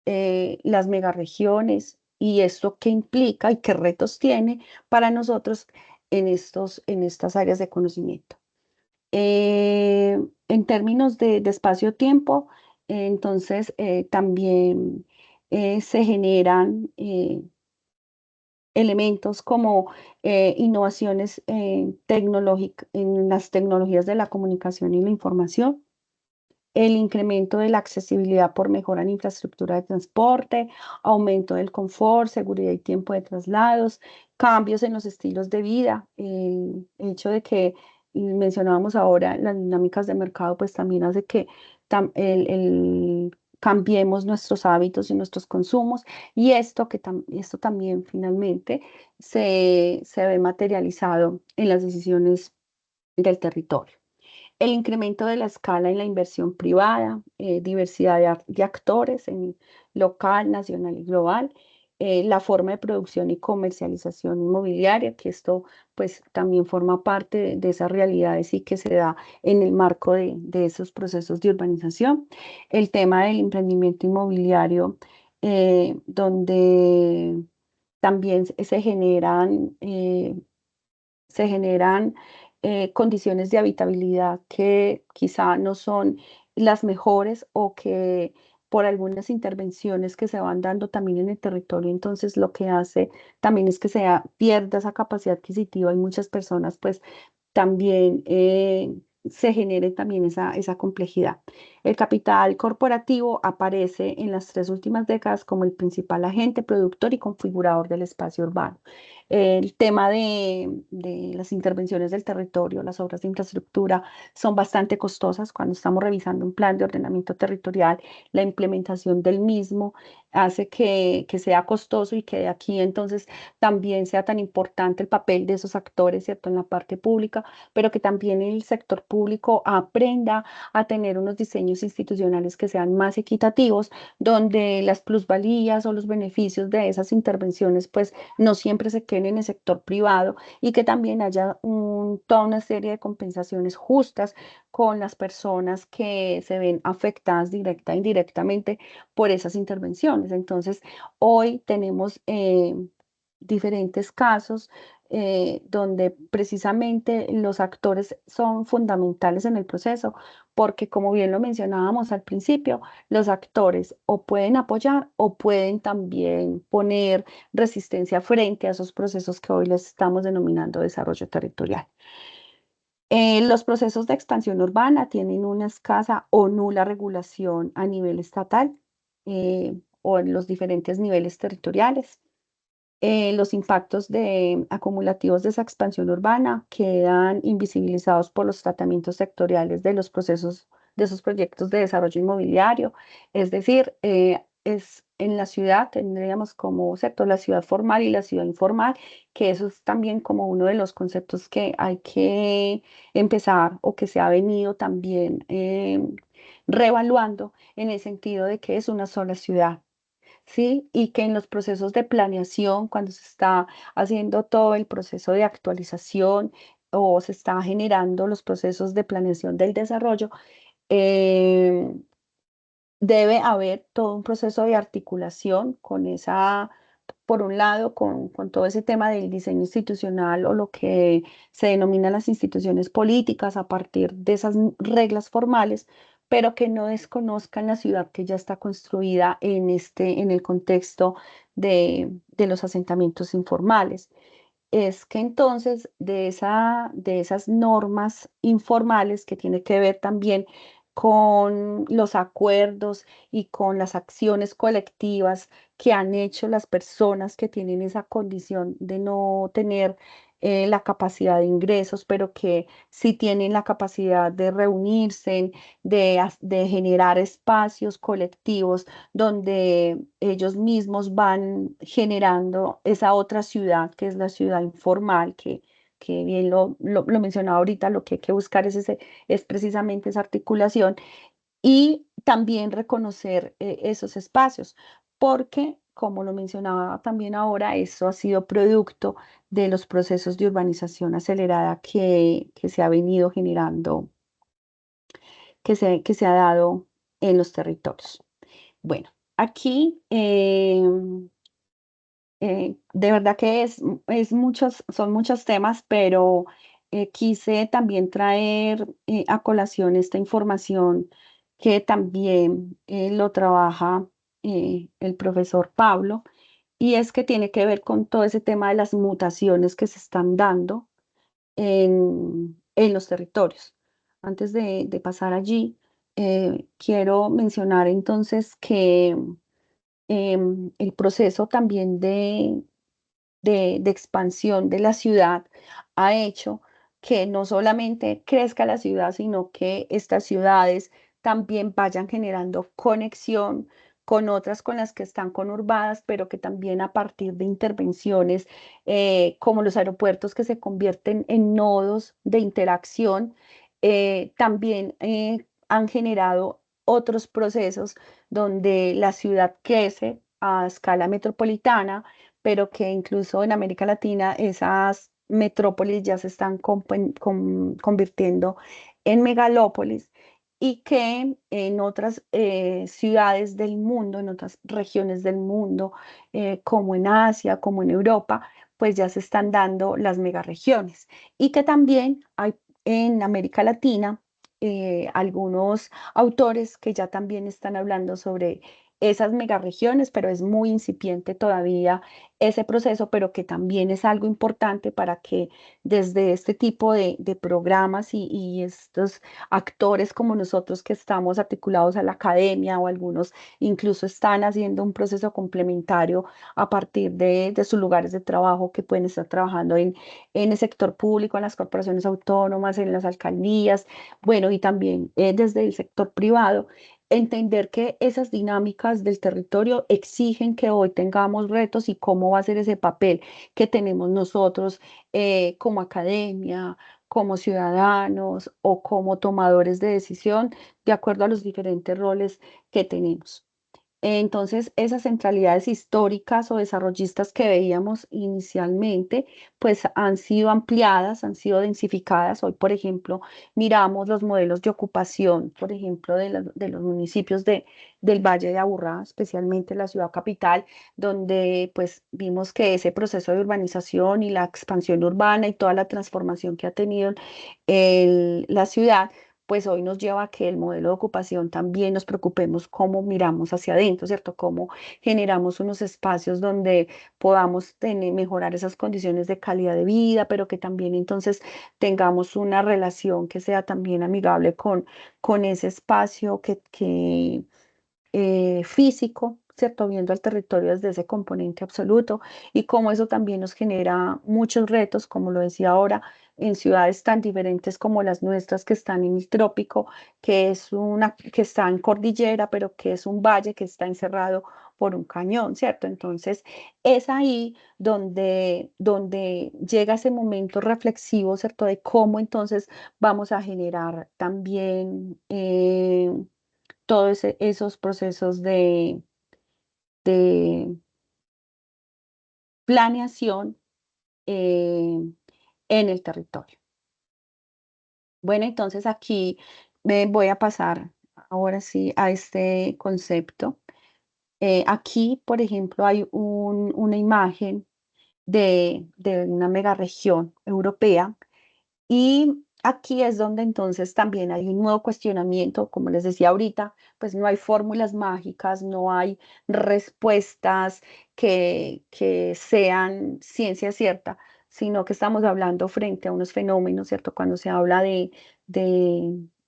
las megaregiones y esto qué implica y qué retos tiene para nosotros en estas áreas de conocimiento. En términos de espacio-tiempo, entonces también se generan elementos como innovaciones en las tecnologías de la comunicación y la información, el incremento de la accesibilidad por mejora en infraestructura de transporte, aumento del confort, seguridad y tiempo de traslados, cambios en los estilos de vida, el hecho de que mencionábamos ahora las dinámicas de mercado, pues también hace que cambiemos nuestros hábitos y nuestros consumos y esto también finalmente se ve materializado en las decisiones del territorio. El incremento de la escala en la inversión privada, diversidad de actores en local, nacional y global, la forma de producción y comercialización inmobiliaria, que esto pues también forma parte de esas realidades y que se da en el marco de esos procesos de urbanización. El tema del emprendimiento inmobiliario, donde también se generan condiciones de habitabilidad que quizá no son las mejores o que por algunas intervenciones que se van dando también en el territorio, entonces lo que hace también es que pierda esa capacidad adquisitiva y muchas personas pues también se genere también esa complejidad. El capital corporativo aparece en las 3 últimas décadas como el principal agente, productor y configurador del espacio urbano. El tema de las intervenciones del territorio, las obras de infraestructura son bastante costosas. Cuando estamos revisando un plan de ordenamiento territorial, la implementación del mismo hace que sea costoso y que de aquí entonces también sea tan importante el papel de esos actores, ¿cierto?, en la parte pública, pero que también el sector público aprenda a tener unos diseños institucionales que sean más equitativos, donde las plusvalías o los beneficios de esas intervenciones pues no siempre se queden en el sector privado y que también haya toda una serie de compensaciones justas con las personas que se ven afectadas directa e indirectamente por esas intervenciones. Entonces, hoy tenemos diferentes casos donde precisamente los actores son fundamentales en el proceso, porque como bien lo mencionábamos al principio, los actores o pueden apoyar o pueden también poner resistencia frente a esos procesos que hoy les estamos denominando desarrollo territorial. Los procesos de expansión urbana tienen una escasa o nula regulación a nivel estatal o en los diferentes niveles territoriales. Los impactos acumulativos de esa expansión urbana quedan invisibilizados por los tratamientos sectoriales de los procesos de esos proyectos de desarrollo inmobiliario. Es decir, es en la ciudad tendríamos como sector la ciudad formal y la ciudad informal, que eso es también como uno de los conceptos que hay que empezar o que se ha venido también reevaluando en el sentido de que es una sola ciudad. ¿Sí? Y que en los procesos de planeación, cuando se está haciendo todo el proceso de actualización o se está generando los procesos de planeación del desarrollo, eh, debe haber todo un proceso de articulación con por un lado, con todo ese tema del diseño institucional o lo que se denominan las instituciones políticas a partir de esas reglas formales, pero que no desconozcan la ciudad que ya está construida en el contexto de los asentamientos informales. Es que entonces de esas normas informales que tiene que ver también con los acuerdos y con las acciones colectivas que han hecho las personas que tienen esa condición de no tener la capacidad de ingresos, pero que sí tienen la capacidad de reunirse, de generar espacios colectivos donde ellos mismos van generando esa otra ciudad, que es la ciudad informal, que bien lo mencionaba ahorita, lo que hay que buscar es precisamente esa articulación y también reconocer esos espacios, porque, como lo mencionaba también ahora, eso ha sido producto de los procesos de urbanización acelerada que se ha venido generando, que se ha dado en los territorios. Bueno, aquí de verdad que son muchos temas, pero quise también traer a colación esta información que también lo trabaja el profesor Pablo, y es que tiene que ver con todo ese tema de las mutaciones que se están dando en los territorios. Antes de pasar allí, quiero mencionar entonces que el proceso también de expansión de la ciudad ha hecho que no solamente crezca la ciudad, sino que estas ciudades también vayan generando conexión con otras con las que están conurbadas, pero que también a partir de intervenciones como los aeropuertos que se convierten en nodos de interacción, también han generado otros procesos donde la ciudad crece a escala metropolitana, pero que incluso en América Latina esas metrópolis ya se están convirtiendo en megalópolis, y que en otras ciudades del mundo, en otras regiones del mundo, como en Asia, como en Europa, pues ya se están dando las megaregiones, y que también hay en América Latina algunos autores que ya también están hablando sobre esas megaregiones, pero es muy incipiente todavía ese proceso, pero que también es algo importante para que desde este tipo de programas y estos actores como nosotros que estamos articulados a la academia, o algunos incluso están haciendo un proceso complementario a partir de sus lugares de trabajo, que pueden estar trabajando en el sector público, en las corporaciones autónomas, en las alcaldías, bueno, y también desde el sector privado, entender que esas dinámicas del territorio exigen que hoy tengamos retos, y cómo va a ser ese papel que tenemos nosotros como academia, como ciudadanos o como tomadores de decisión, de acuerdo a los diferentes roles que tenemos. Entonces, esas centralidades históricas o desarrollistas que veíamos inicialmente, pues han sido ampliadas, han sido densificadas. Hoy, por ejemplo, miramos los modelos de ocupación, por ejemplo, de los municipios del Valle de Aburrá, especialmente la ciudad capital, donde pues vimos que ese proceso de urbanización y la expansión urbana y toda la transformación que ha tenido la ciudad, pues hoy nos lleva a que el modelo de ocupación también nos preocupemos cómo miramos hacia adentro, ¿cierto? Cómo generamos unos espacios donde podamos mejorar esas condiciones de calidad de vida, pero que también entonces tengamos una relación que sea también amigable con ese espacio físico, ¿cierto? Viendo al territorio desde ese componente absoluto, y cómo eso también nos genera muchos retos, como lo decía ahora, en ciudades tan diferentes como las nuestras, que están en el trópico, que está en cordillera, pero que es un valle que está encerrado por un cañón, ¿cierto? Entonces, es ahí donde llega ese momento reflexivo, ¿cierto? De cómo entonces vamos a generar también todos esos procesos de planeación eh, en el territorio. Bueno, entonces aquí me voy a pasar ahora sí a este concepto. Aquí, por ejemplo, hay una imagen de una megaregión europea. Y aquí es donde entonces también hay un nuevo cuestionamiento, como les decía ahorita, pues no hay fórmulas mágicas, no hay respuestas que sean ciencia cierta, sino que estamos hablando frente a unos fenómenos, ¿cierto? Cuando se habla del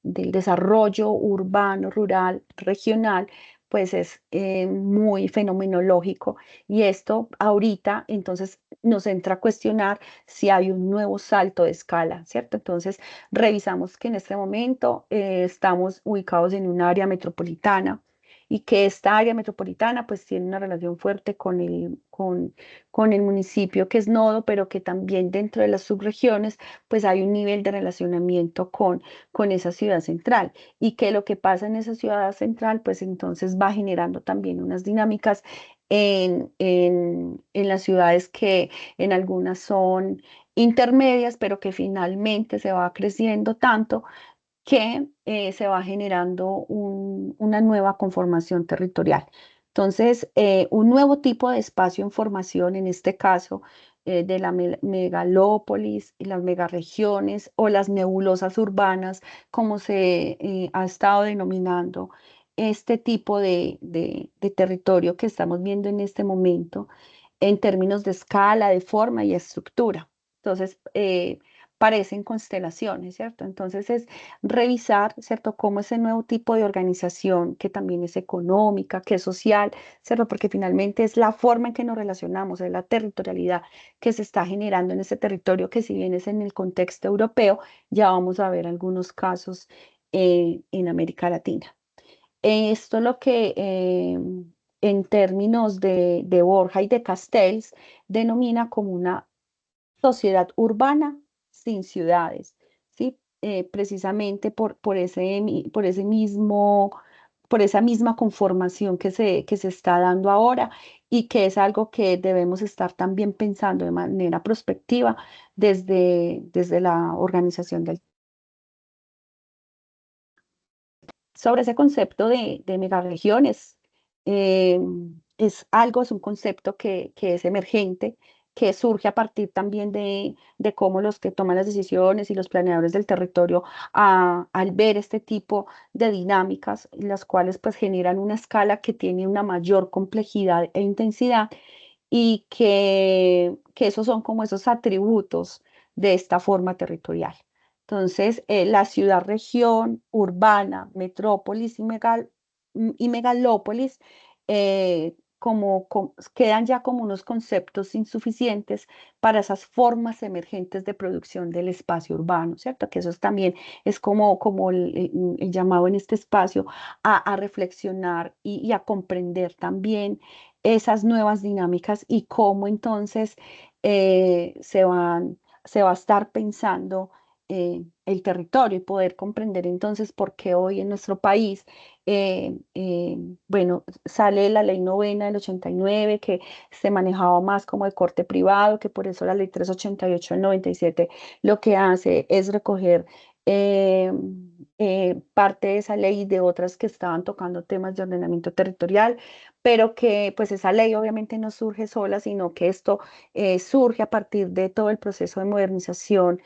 desarrollo urbano, rural, regional, pues es muy fenomenológico, y esto ahorita entonces nos entra a cuestionar si hay un nuevo salto de escala, ¿cierto? Entonces, revisamos que en este momento estamos ubicados en un área metropolitana, y que esta área metropolitana pues tiene una relación fuerte con el municipio que es nodo, pero que también dentro de las subregiones pues hay un nivel de relacionamiento con esa ciudad central, y que lo que pasa en esa ciudad central pues entonces va generando también unas dinámicas en las ciudades que en algunas son intermedias, pero que finalmente se va creciendo tanto que se va generando una nueva conformación territorial. Entonces, un nuevo tipo de espacio en formación, en este caso, de la megalópolis y las megaregiones o las nebulosas urbanas, como se ha estado denominando este tipo de territorio que estamos viendo en este momento en términos de escala, de forma y estructura. Entonces, parecen constelaciones, ¿cierto? Entonces es revisar, ¿cierto?, cómo ese nuevo tipo de organización, que también es económica, que es social, ¿cierto? Porque finalmente es la forma en que nos relacionamos, es la territorialidad que se está generando en ese territorio, que si bien es en el contexto europeo, ya vamos a ver algunos casos en América Latina. Esto es lo que en términos de Borja y de Castells denomina como una sociedad urbana sin ciudades, ¿sí? Precisamente por ese mismo, por esa misma conformación que se está dando ahora y que es algo que debemos estar también pensando de manera prospectiva desde la organización del sobre ese concepto de megaregiones. eh, es algo, es un concepto que es emergente, que surge a partir también de cómo los que toman las decisiones y los planeadores del territorio, al ver este tipo de dinámicas, las cuales pues generan una escala que tiene una mayor complejidad e intensidad y que esos son como esos atributos de esta forma territorial. Entonces, la ciudad-región, urbana, metrópolis y megalópolis quedan ya como unos conceptos insuficientes para esas formas emergentes de producción del espacio urbano, ¿cierto? Que eso también es como el llamado en este espacio a reflexionar y a comprender también esas nuevas dinámicas y cómo entonces se va a estar pensando el territorio y poder comprender entonces por qué hoy en nuestro país, bueno, sale la ley novena del 89 que se manejaba más como de corte privado, que por eso la ley 388 del 97 lo que hace es recoger eh, parte de esa ley y de otras que estaban tocando temas de ordenamiento territorial, pero que pues esa ley obviamente no surge sola, sino que esto surge a partir de todo el proceso de modernización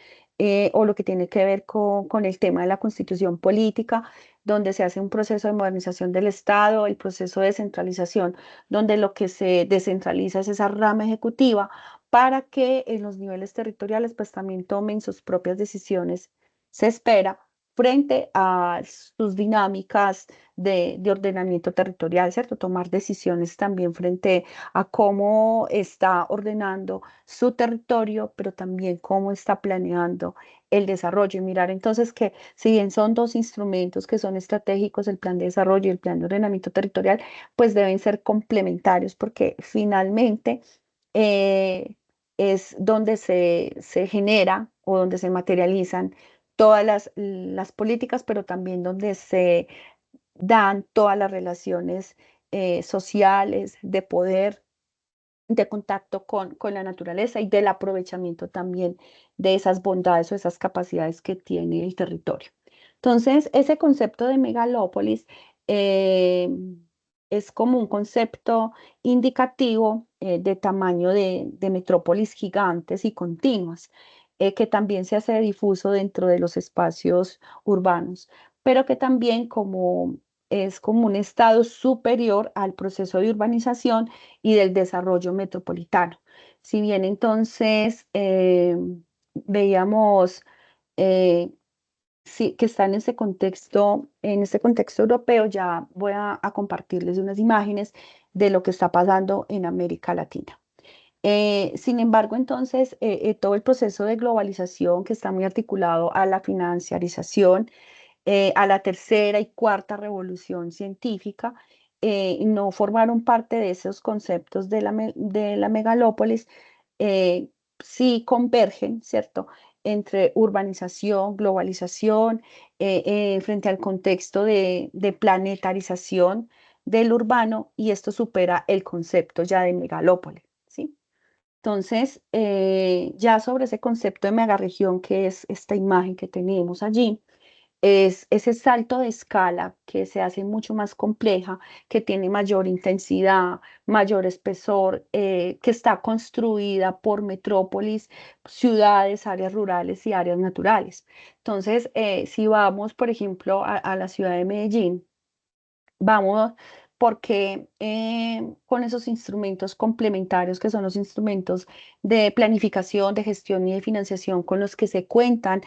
o lo que tiene que ver con el tema de la constitución política, donde se hace un proceso de modernización del Estado, el proceso de descentralización, donde lo que se descentraliza es esa rama ejecutiva para que en los niveles territoriales pues también tomen sus propias decisiones, se espera, frente a sus dinámicas de ordenamiento territorial, ¿cierto? Tomar decisiones también frente a cómo está ordenando su territorio, pero también cómo está planeando el desarrollo y mirar entonces que si bien son dos instrumentos que son estratégicos, el plan de desarrollo y el plan de ordenamiento territorial, pues deben ser complementarios porque finalmente eh, es donde se genera o donde se materializan todas las políticas, pero también donde se dan todas las relaciones sociales, de poder, de contacto con la naturaleza y del aprovechamiento también de esas bondades o esas capacidades que tiene el territorio. Entonces, ese concepto de megalópolis eh, es como un concepto indicativo de tamaño de metrópolis gigantes y continuas, que también se hace difuso dentro de los espacios urbanos, pero que también como es como un estado superior al proceso de urbanización y del desarrollo metropolitano. Si bien entonces veíamos eh, sí, que está en ese contexto europeo, ya voy a compartirles unas imágenes de lo que está pasando en América Latina. Sin embargo, entonces, todo el proceso de globalización que está muy articulado a la financiarización, a la tercera y cuarta revolución científica, no formaron parte de esos conceptos de la megalópolis, eh, sí convergen, ¿cierto?, entre urbanización, globalización, frente al contexto de planetarización del urbano, y esto supera el concepto ya de megalópolis, ¿sí? Entonces, ya sobre ese concepto de megaregión, que es esta imagen que tenemos allí, es ese salto de escala que se hace mucho más compleja, que tiene mayor intensidad, mayor espesor, que está construida por metrópolis, ciudades, áreas rurales y áreas naturales. Entonces, si vamos, por ejemplo, a la ciudad de Medellín, vamos porque con esos instrumentos complementarios que son los instrumentos de planificación, de gestión y de financiación con los que se cuentan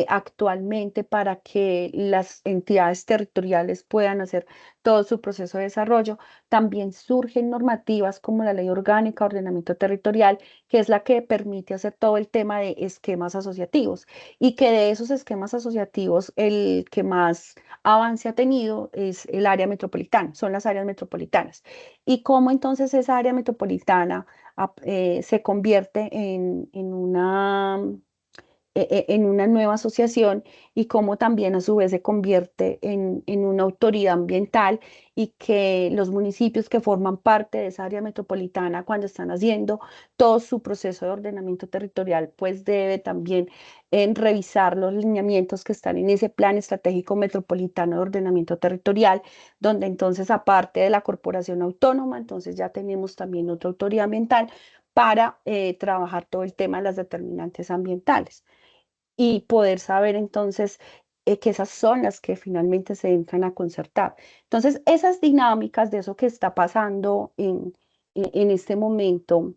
actualmente para que las entidades territoriales puedan hacer todo su proceso de desarrollo, también surgen normativas como la Ley Orgánica de Ordenamiento Territorial, que es la que permite hacer todo el tema de esquemas asociativos y que de esos esquemas asociativos el que más avance ha tenido es el área metropolitana, son las áreas metropolitanas. Y cómo entonces esa área metropolitana se convierte en una nueva asociación y cómo también a su vez se convierte en una autoridad ambiental y que los municipios que forman parte de esa área metropolitana cuando están haciendo todo su proceso de ordenamiento territorial, pues debe también revisar los lineamientos que están en ese plan estratégico metropolitano de ordenamiento territorial, donde entonces aparte de la corporación autónoma, entonces ya tenemos también otra autoridad ambiental para trabajar todo el tema de las determinantes ambientales y poder saber entonces que esas son las que finalmente se entran a concertar. Entonces, esas dinámicas de eso que está pasando en este momento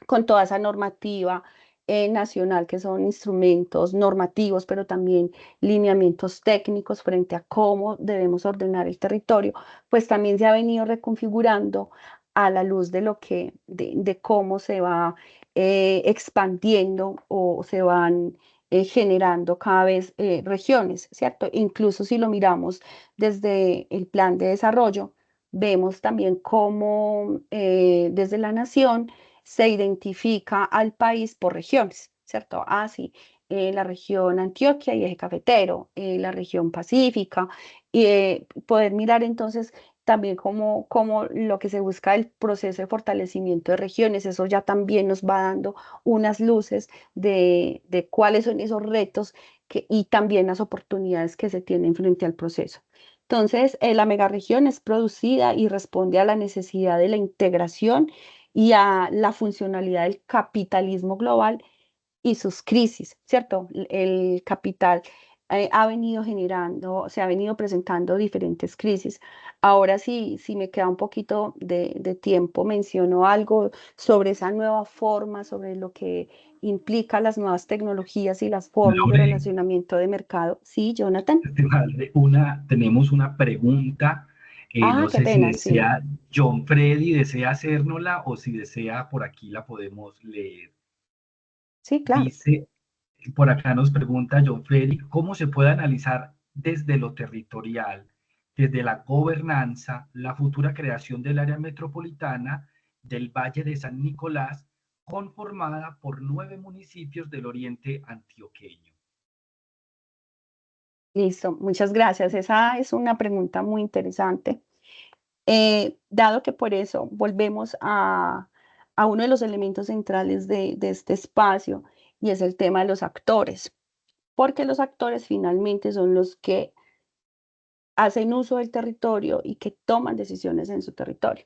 con toda esa normativa nacional, que son instrumentos normativos, pero también lineamientos técnicos frente a cómo debemos ordenar el territorio, pues también se ha venido reconfigurando a la luz de lo que, de cómo se va expandiendo o se van generando cada vez regiones, ¿cierto? Incluso si lo miramos desde el plan de desarrollo, vemos también cómo desde la nación se identifica al país por regiones, ¿cierto? Ah, sí, la región Antioquia y eje cafetero, la región pacífica, y poder mirar entonces también cómo lo que se busca el proceso de fortalecimiento de regiones, eso ya también nos va dando unas luces de cuáles son esos retos y también las oportunidades que se tienen frente al proceso. Entonces, la megaregión es producida y responde a la necesidad de la integración y a la funcionalidad del capitalismo global y sus crisis, ¿cierto? El capital ha venido generando, se ha venido presentando diferentes crisis. Ahora sí, si me queda un poquito de tiempo, menciono algo sobre esa nueva forma, sobre lo que implica las nuevas tecnologías y las formas de Lore, relacionamiento de mercado. Sí, Jonathan. tenemos una pregunta. Ah, No qué sé si pena, sí. desea John Freddy desea hacérnosla o si desea por aquí la podemos leer. Sí, claro. Dice, por acá nos pregunta John Freddy, ¿cómo se puede analizar desde lo territorial, desde la gobernanza, la futura creación del área metropolitana del Valle de San Nicolás, conformada por 9 municipios del oriente antioqueño? Listo, muchas gracias. Esa es una pregunta muy interesante. Dado que por eso volvemos a uno de los elementos centrales de este espacio y es el tema de los actores, porque los actores finalmente son los que hacen uso del territorio y que toman decisiones en su territorio.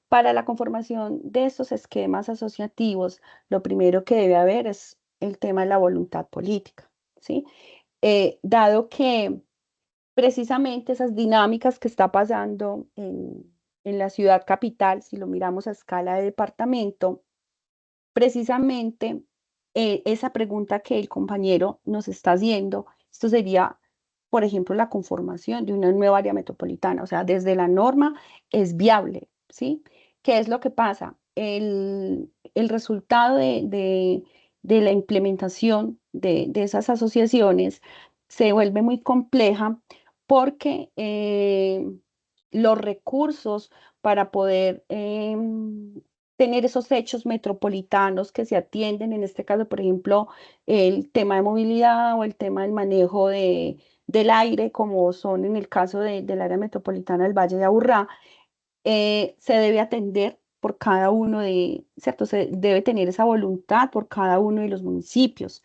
Para la conformación de estos esquemas asociativos, lo primero que debe haber es el tema de la voluntad política, ¿sí? Dado que precisamente esas dinámicas que está pasando en la ciudad capital, si lo miramos a escala de departamento, precisamente esa pregunta que el compañero nos está haciendo, esto sería, por ejemplo, la conformación de una nueva área metropolitana, o sea, desde la norma es viable, ¿sí? ¿Qué es lo que pasa? El resultado de la implementación de esas asociaciones se vuelve muy compleja porque los recursos para poder tener esos hechos metropolitanos que se atienden, en este caso, por ejemplo, el tema de movilidad o el tema del manejo del aire, como son en el caso del área metropolitana del Valle de Aburrá, se debe atender por cada uno de, ¿cierto? Se debe tener esa voluntad por cada uno de los municipios.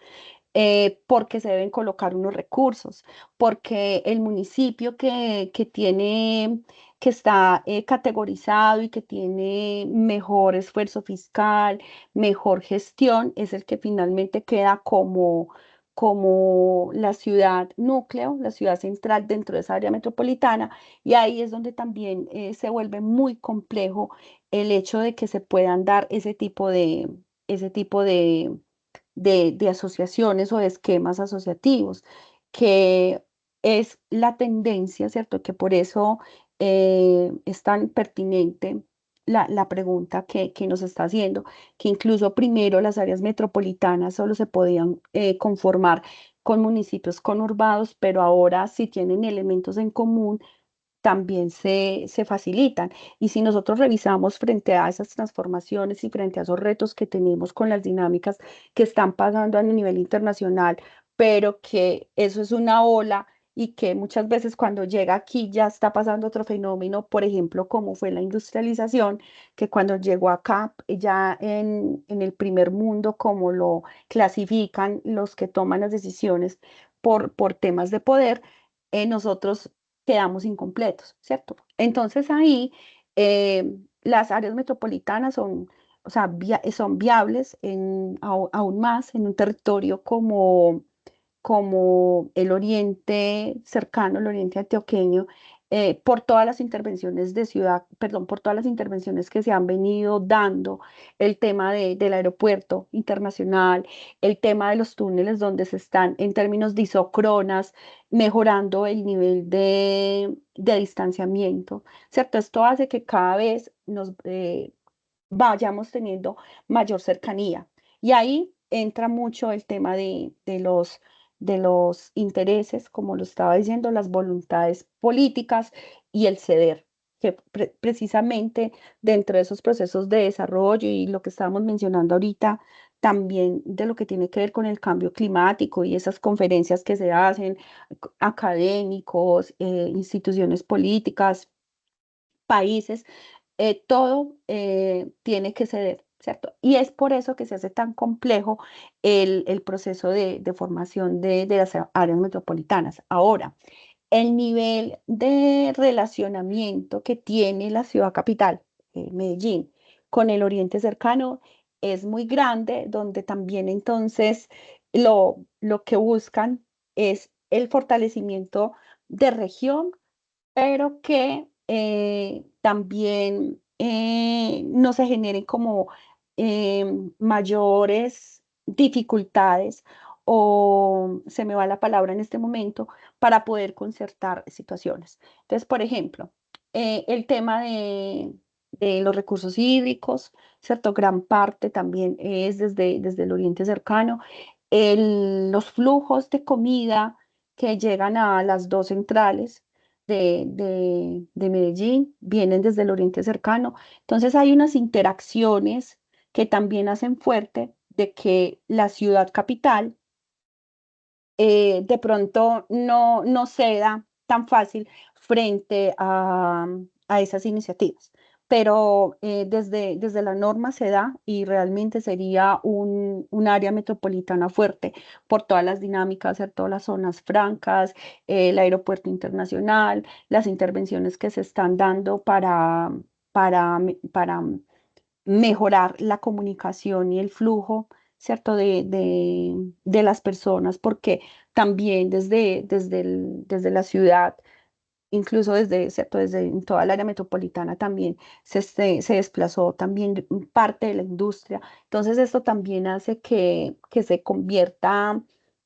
porque se deben colocar unos recursos, porque el municipio que tiene, que está categorizado y que tiene mejor esfuerzo fiscal, mejor gestión, es el que finalmente queda como la ciudad núcleo, la ciudad central dentro de esa área metropolitana, y ahí es donde también se vuelve muy complejo el hecho de que se puedan dar ese tipo de asociaciones o de esquemas asociativos, que es la tendencia, ¿cierto? Que por eso es tan pertinente la pregunta que nos está haciendo, que incluso primero las áreas metropolitanas solo se podían conformar con municipios conurbados, pero ahora si tienen elementos en común, también se facilitan. Y si nosotros revisamos frente a esas transformaciones y frente a esos retos que tenemos con las dinámicas que están pasando a nivel internacional, pero que eso es una ola y que muchas veces cuando llega aquí ya está pasando otro fenómeno, por ejemplo, como fue la industrialización, que cuando llegó acá ya en el primer mundo, como lo clasifican los que toman las decisiones por temas de poder, nosotros quedamos incompletos, ¿cierto? Entonces ahí las áreas metropolitanas son, o sea, son viables aún más en un territorio como el oriente cercano, el oriente antioqueño, por todas las intervenciones de ciudad, perdón, por todas las intervenciones que se han venido dando, el tema del aeropuerto internacional, el tema de los túneles donde se están, en términos de isócronas, mejorando el nivel de distanciamiento, ¿cierto? Esto hace que cada vez nos vayamos teniendo mayor cercanía. Y ahí entra mucho el tema de los intereses, como lo estaba diciendo, las voluntades políticas y el ceder, que precisamente dentro de esos procesos de desarrollo y lo que estábamos mencionando ahorita, también de lo que tiene que ver con el cambio climático y esas conferencias que se hacen, académicos, instituciones políticas, países, todo tiene que ceder, ¿cierto? Y es por eso que se hace tan complejo el proceso de formación de las áreas metropolitanas. Ahora, el nivel de relacionamiento que tiene la ciudad capital, Medellín, con el oriente cercano es muy grande, donde también entonces lo que buscan es el fortalecimiento de región, pero que también no se generen como mayores dificultades, o se me va la palabra en este momento, para poder concertar situaciones. Entonces, por ejemplo, el tema de los recursos hídricos, ¿cierto? Gran parte también es desde el Oriente Cercano. Los flujos de comida que llegan a las dos centrales de Medellín, vienen desde el Oriente Cercano. Entonces hay unas interacciones que también hacen fuerte de que la ciudad capital de pronto no ceda tan fácil frente a esas iniciativas. Pero desde la norma se da y realmente sería un área metropolitana fuerte por todas las dinámicas, hacer todas las zonas francas, el aeropuerto internacional, las intervenciones que se están dando para mejorar la comunicación y el flujo, ¿cierto? De las personas, porque también desde la ciudad, incluso ¿cierto? Desde en toda el área metropolitana también se desplazó también parte de la industria. Entonces, esto también hace que se convierta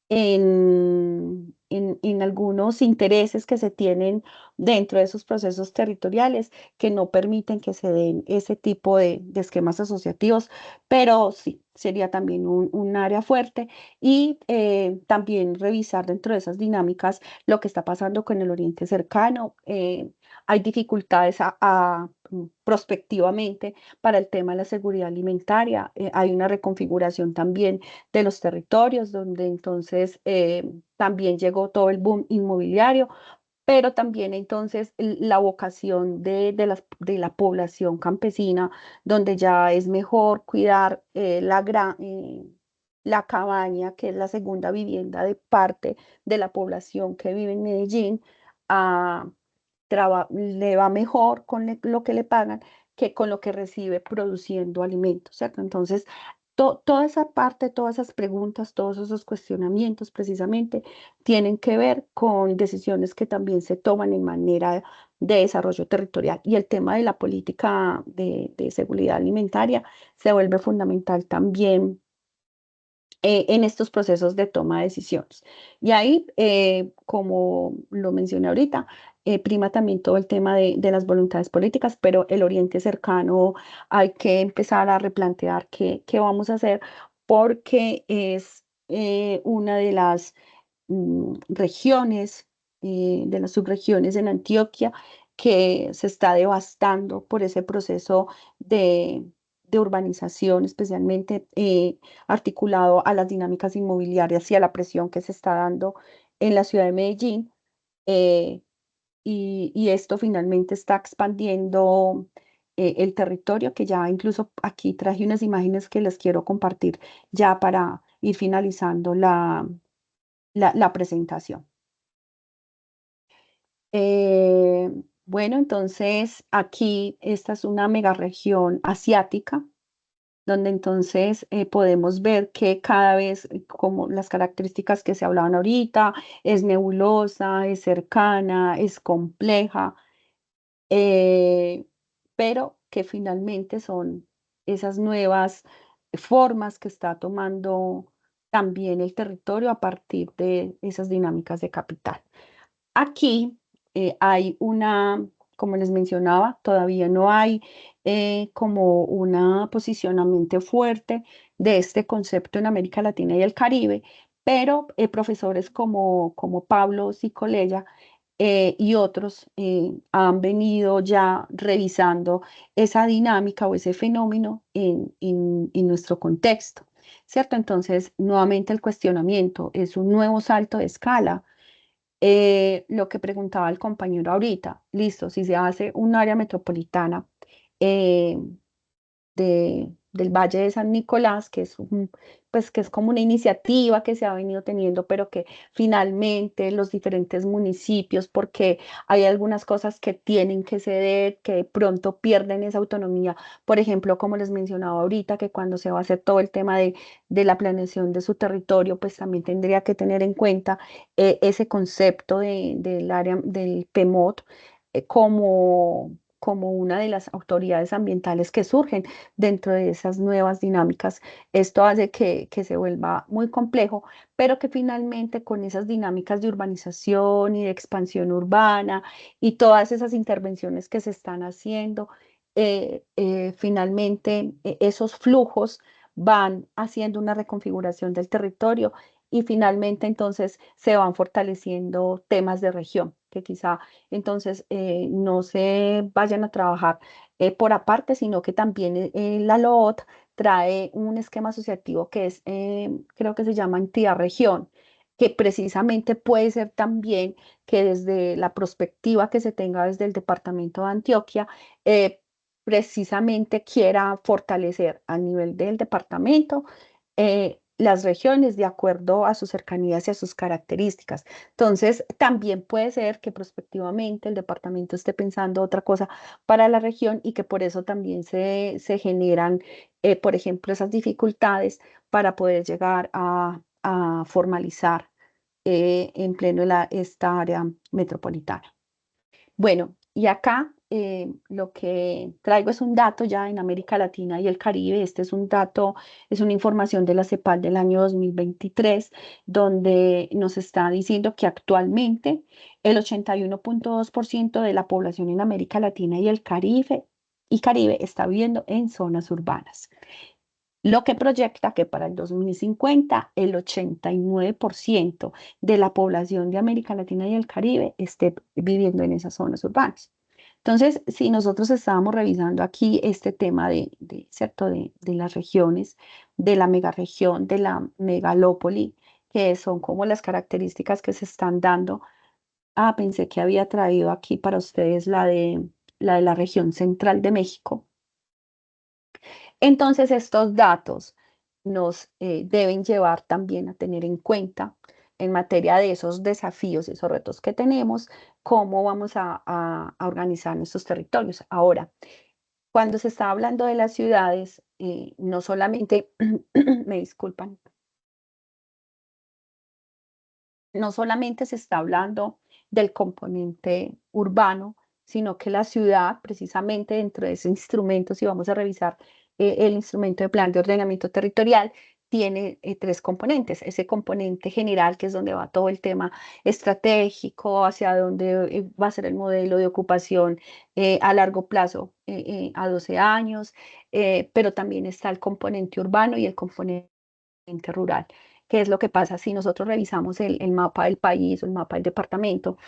en algunos intereses que se tienen dentro de esos procesos territoriales que no permiten que se den ese tipo de esquemas asociativos, pero sí, sería también un área fuerte y también revisar dentro de esas dinámicas lo que está pasando con el Oriente Cercano. Hay dificultades prospectivamente para el tema de la seguridad alimentaria. Hay una reconfiguración también de los territorios, donde entonces también llegó todo el boom inmobiliario, pero también entonces la vocación de la población campesina, donde ya es mejor cuidar la cabaña, que es la segunda vivienda de parte de la población que vive en Medellín, a le va mejor con lo que le pagan que con lo que recibe produciendo alimentos, ¿cierto? Entonces, toda esa parte, todas esas preguntas, todos esos cuestionamientos precisamente tienen que ver con decisiones que también se toman en manera de desarrollo territorial. Y el tema de la política de seguridad alimentaria se vuelve fundamental también en estos procesos de toma de decisiones. Y ahí, como lo mencioné ahorita, prima también todo el tema de las voluntades políticas, pero el Oriente Cercano hay que empezar a replantear qué vamos a hacer porque es una de las regiones, de las subregiones en Antioquia que se está devastando por ese proceso de urbanización, especialmente articulado a las dinámicas inmobiliarias y a la presión que se está dando en la ciudad de Medellín. eh, y esto finalmente está expandiendo el territorio, que ya incluso aquí traje unas imágenes que les quiero compartir ya para ir finalizando la presentación. Eh, bueno, entonces aquí esta es una megaregión asiática donde entonces podemos ver que cada vez, como las características que se hablaban ahorita, es nebulosa, es cercana, es compleja, eh, pero que finalmente son esas nuevas formas que está tomando también el territorio a partir de esas dinámicas de capital. Aquí hay como les mencionaba, todavía no hay como un posicionamiento fuerte de este concepto en América Latina y el Caribe, pero profesores como Pablo Cicolella y otros han venido ya revisando esa dinámica o ese fenómeno en nuestro contexto, ¿cierto? Entonces, nuevamente el cuestionamiento es un nuevo salto de escala. Lo que preguntaba el compañero ahorita, listo, si se hace un área metropolitana eh, del Valle de San Nicolás, que es pues que es como una iniciativa que se ha venido teniendo, pero que finalmente los diferentes municipios, porque hay algunas cosas que tienen que ceder, que de pronto pierden esa autonomía. Por ejemplo, como les mencionaba ahorita, que cuando se va a hacer todo el tema de la planeación de su territorio, pues también tendría que tener en cuenta ese concepto del área del PEMOT como una de las autoridades ambientales que surgen dentro de esas nuevas dinámicas. Esto hace que se vuelva muy complejo, pero que finalmente con esas dinámicas de urbanización y de expansión urbana y todas esas intervenciones que se están haciendo, finalmente esos flujos van haciendo una reconfiguración del territorio y finalmente entonces se van fortaleciendo temas de región, que quizá entonces no se vayan a trabajar por aparte, sino que también la LOT trae un esquema asociativo que es, creo que se llama entidad región, que precisamente puede ser también que desde la perspectiva que se tenga desde el departamento de Antioquia, precisamente quiera fortalecer a nivel del departamento las regiones de acuerdo a sus cercanías y a sus características. Entonces, también puede ser que prospectivamente el departamento esté pensando otra cosa para la región y que por eso también se generan, por ejemplo, esas dificultades para poder llegar a formalizar en pleno esta área metropolitana. Bueno, y acá lo que traigo es un dato ya en América Latina y el Caribe. Este es un dato, es una información de la CEPAL del año 2023, donde nos está diciendo que actualmente el 81,2% de la población en América Latina y el Caribe está viviendo en zonas urbanas. Lo que proyecta que para el 2050 el 89% de la población de América Latina y el Caribe esté viviendo en esas zonas urbanas. Entonces, si nosotros estábamos revisando aquí este tema ¿cierto? De las regiones, de la megaregión, de la megalópoli, que son como las características que se están dando. Ah, pensé que había traído aquí para ustedes la región central de México. Entonces, estos datos. nos deben llevar también a tener en cuenta en materia de esos desafíos y esos retos que tenemos, cómo vamos a organizar nuestros territorios. Ahora, cuando se está hablando de las ciudades, no solamente, me disculpan, no solamente se está hablando del componente urbano, sino que la ciudad, precisamente dentro de ese instrumento, si vamos a revisar el instrumento de plan de ordenamiento territorial, tiene tres componentes. Ese componente general, que es donde va todo el tema estratégico, hacia dónde va a ser el modelo de ocupación a largo plazo, a 12 años, pero también está el componente urbano y el componente rural. ¿Qué es lo que pasa si nosotros revisamos el mapa del país o el mapa del departamento?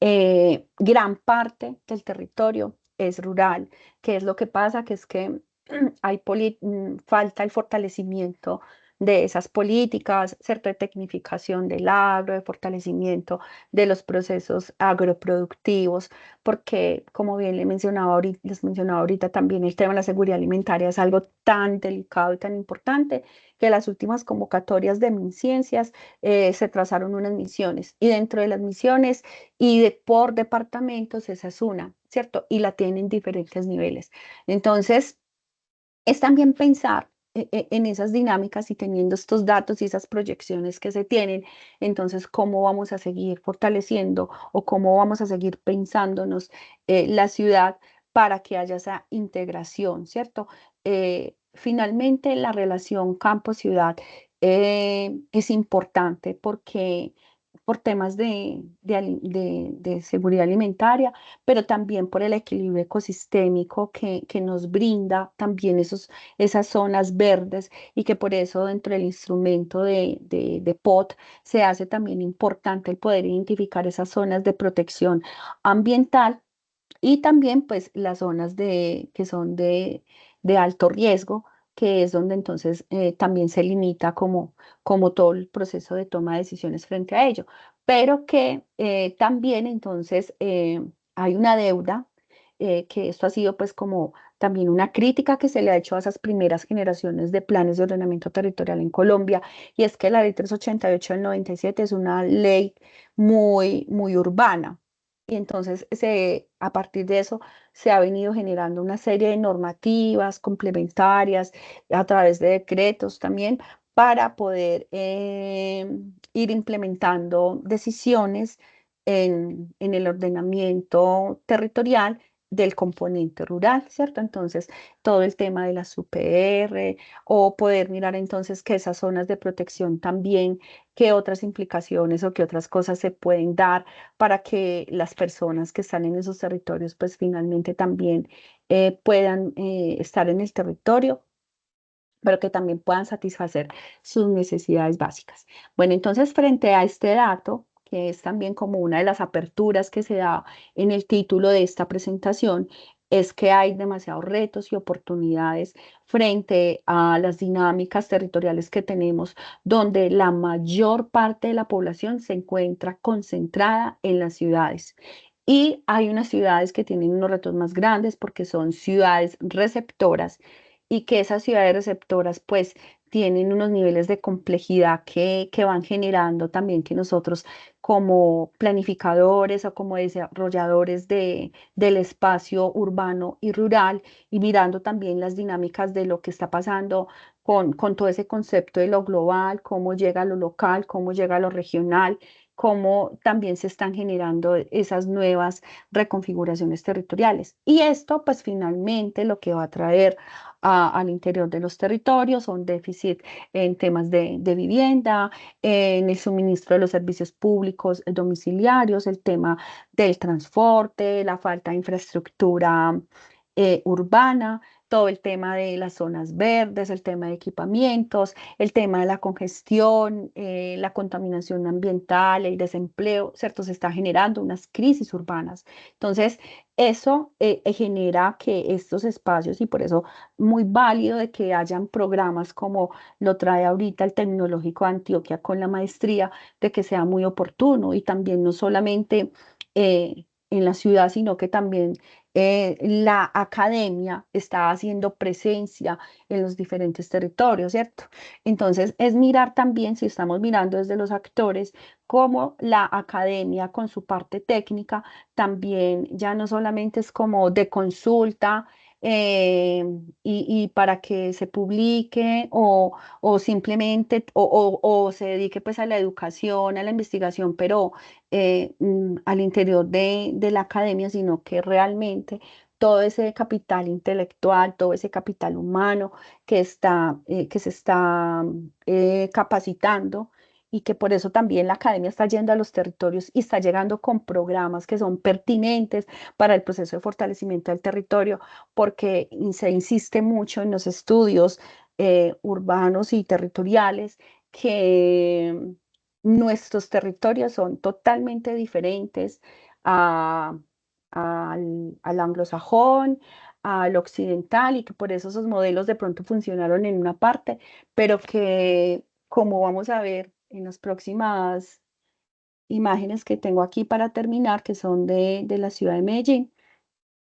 Gran parte del territorio es rural. ¿Qué es lo que pasa? Que es que falta el fortalecimiento de esas políticas, ¿cierto? De tecnificación del agro, de fortalecimiento de los procesos agroproductivos, porque como bien les mencionaba ahorita también el tema de la seguridad alimentaria es algo tan delicado y tan importante que las últimas convocatorias de MinCiencias se trazaron unas misiones y dentro de las misiones por departamentos esa es una, ¿cierto? Y la tienen diferentes niveles. Entonces, es también pensar en esas dinámicas y teniendo estos datos y esas proyecciones que se tienen, entonces cómo vamos a seguir fortaleciendo o cómo vamos a seguir pensándonos la ciudad para que haya esa integración, ¿cierto? Finalmente, la relación campo-ciudad es importante porque por temas de seguridad alimentaria, pero también por el equilibrio ecosistémico que nos brinda también esas zonas verdes y que por eso dentro del instrumento de POT se hace también importante el poder identificar esas zonas de protección ambiental y también pues las zonas que son de alto riesgo, que es donde entonces también se limita como todo el proceso de toma de decisiones frente a ello. Pero que también entonces hay una deuda, que esto ha sido pues como también una crítica que se le ha hecho a esas primeras generaciones de planes de ordenamiento territorial en Colombia, y es que la ley 388 del 97 es una ley muy urbana. Y entonces a partir de eso se ha venido generando una serie de normativas complementarias a través de decretos también para poder ir implementando decisiones en el ordenamiento territorial del componente rural, ¿cierto? Entonces, todo el tema de las UPR o poder mirar entonces que esas zonas de protección también, qué otras implicaciones o qué otras cosas se pueden dar para que las personas que están en esos territorios pues finalmente también puedan estar en el territorio, pero que también puedan satisfacer sus necesidades básicas. Bueno, entonces frente a este dato, que es también como una de las aperturas que se da en el título de esta presentación, es que hay demasiados retos y oportunidades frente a las dinámicas territoriales que tenemos, donde la mayor parte de la población se encuentra concentrada en las ciudades. Y hay unas ciudades que tienen unos retos más grandes porque son ciudades receptoras y que esas ciudades receptoras pues tienen unos niveles de complejidad que van generando también que nosotros como planificadores o como desarrolladores del espacio urbano y rural y mirando también las dinámicas de lo que está pasando con todo ese concepto de lo global, cómo llega a lo local, cómo llega a lo regional, cómo también se están generando esas nuevas reconfiguraciones territoriales. Y esto pues finalmente lo que va a traer al interior de los territorios, un déficit en temas de vivienda, en el suministro de los servicios públicos domiciliarios, el tema del transporte, la falta de infraestructura urbana, todo el tema de las zonas verdes, el tema de equipamientos, el tema de la congestión, la contaminación ambiental, el desempleo, ¿cierto? Se está generando unas crisis urbanas. Entonces, eso genera que estos espacios, y por eso muy válido de que hayan programas como lo trae ahorita el Tecnológico de Antioquia con la maestría, de que sea muy oportuno y también no solamente en la ciudad, sino que también la academia está haciendo presencia en los diferentes territorios, ¿cierto? Entonces, es mirar también, si estamos mirando desde los actores, cómo la academia con su parte técnica también ya no solamente es como de consulta, eh, y para que se publique o simplemente o se dedique pues a la educación, a la investigación, pero al interior de la academia, sino que realmente todo ese capital intelectual, todo ese capital humano que se está capacitando y que por eso también la academia está yendo a los territorios y está llegando con programas que son pertinentes para el proceso de fortalecimiento del territorio, porque se insiste mucho en los estudios urbanos y territoriales que nuestros territorios son totalmente diferentes a- al anglosajón, al occidental, y que por eso esos modelos de pronto funcionaron en una parte, pero que, como vamos a ver en las próximas imágenes que tengo aquí para terminar, que son de la ciudad de Medellín,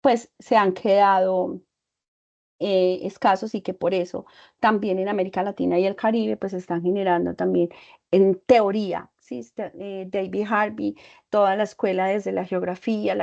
pues se han quedado escasos, y que por eso también en América Latina y el Caribe pues están generando también en teoría, ¿sí? David Harvey, toda la escuela desde la geografía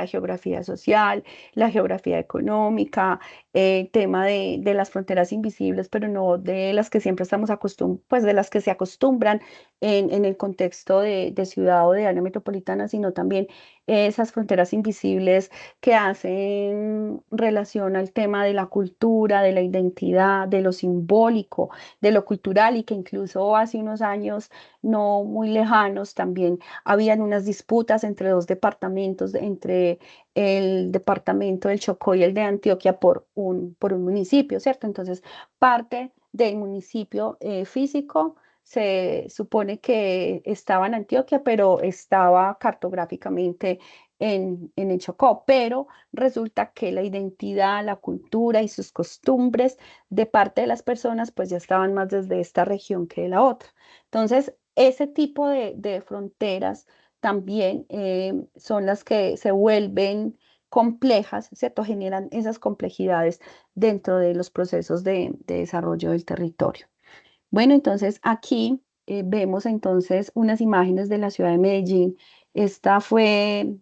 social, la geografía económica, el tema de las fronteras invisibles, pero no de las que siempre estamos acostumbrados, pues de las que se acostumbran en el contexto de ciudad o de área metropolitana, sino también esas fronteras invisibles que hacen relación al tema de la cultura, de la identidad, de lo simbólico, de lo cultural, y que incluso hace unos años no muy lejanos también habían unas disputas entre dos departamentos, entre el departamento del Chocó y el de Antioquia por un municipio, ¿cierto? Entonces, parte del municipio físico se supone que estaba en Antioquia, pero estaba cartográficamente en el Chocó, pero resulta que la identidad, la cultura y sus costumbres de parte de las personas pues ya estaban más desde esta región que de la otra. Entonces, ese tipo de fronteras también son las que se vuelven complejas, ¿cierto? Generan esas complejidades dentro de los procesos de desarrollo del territorio. Bueno, entonces aquí vemos entonces unas imágenes de la ciudad de Medellín. Esta fue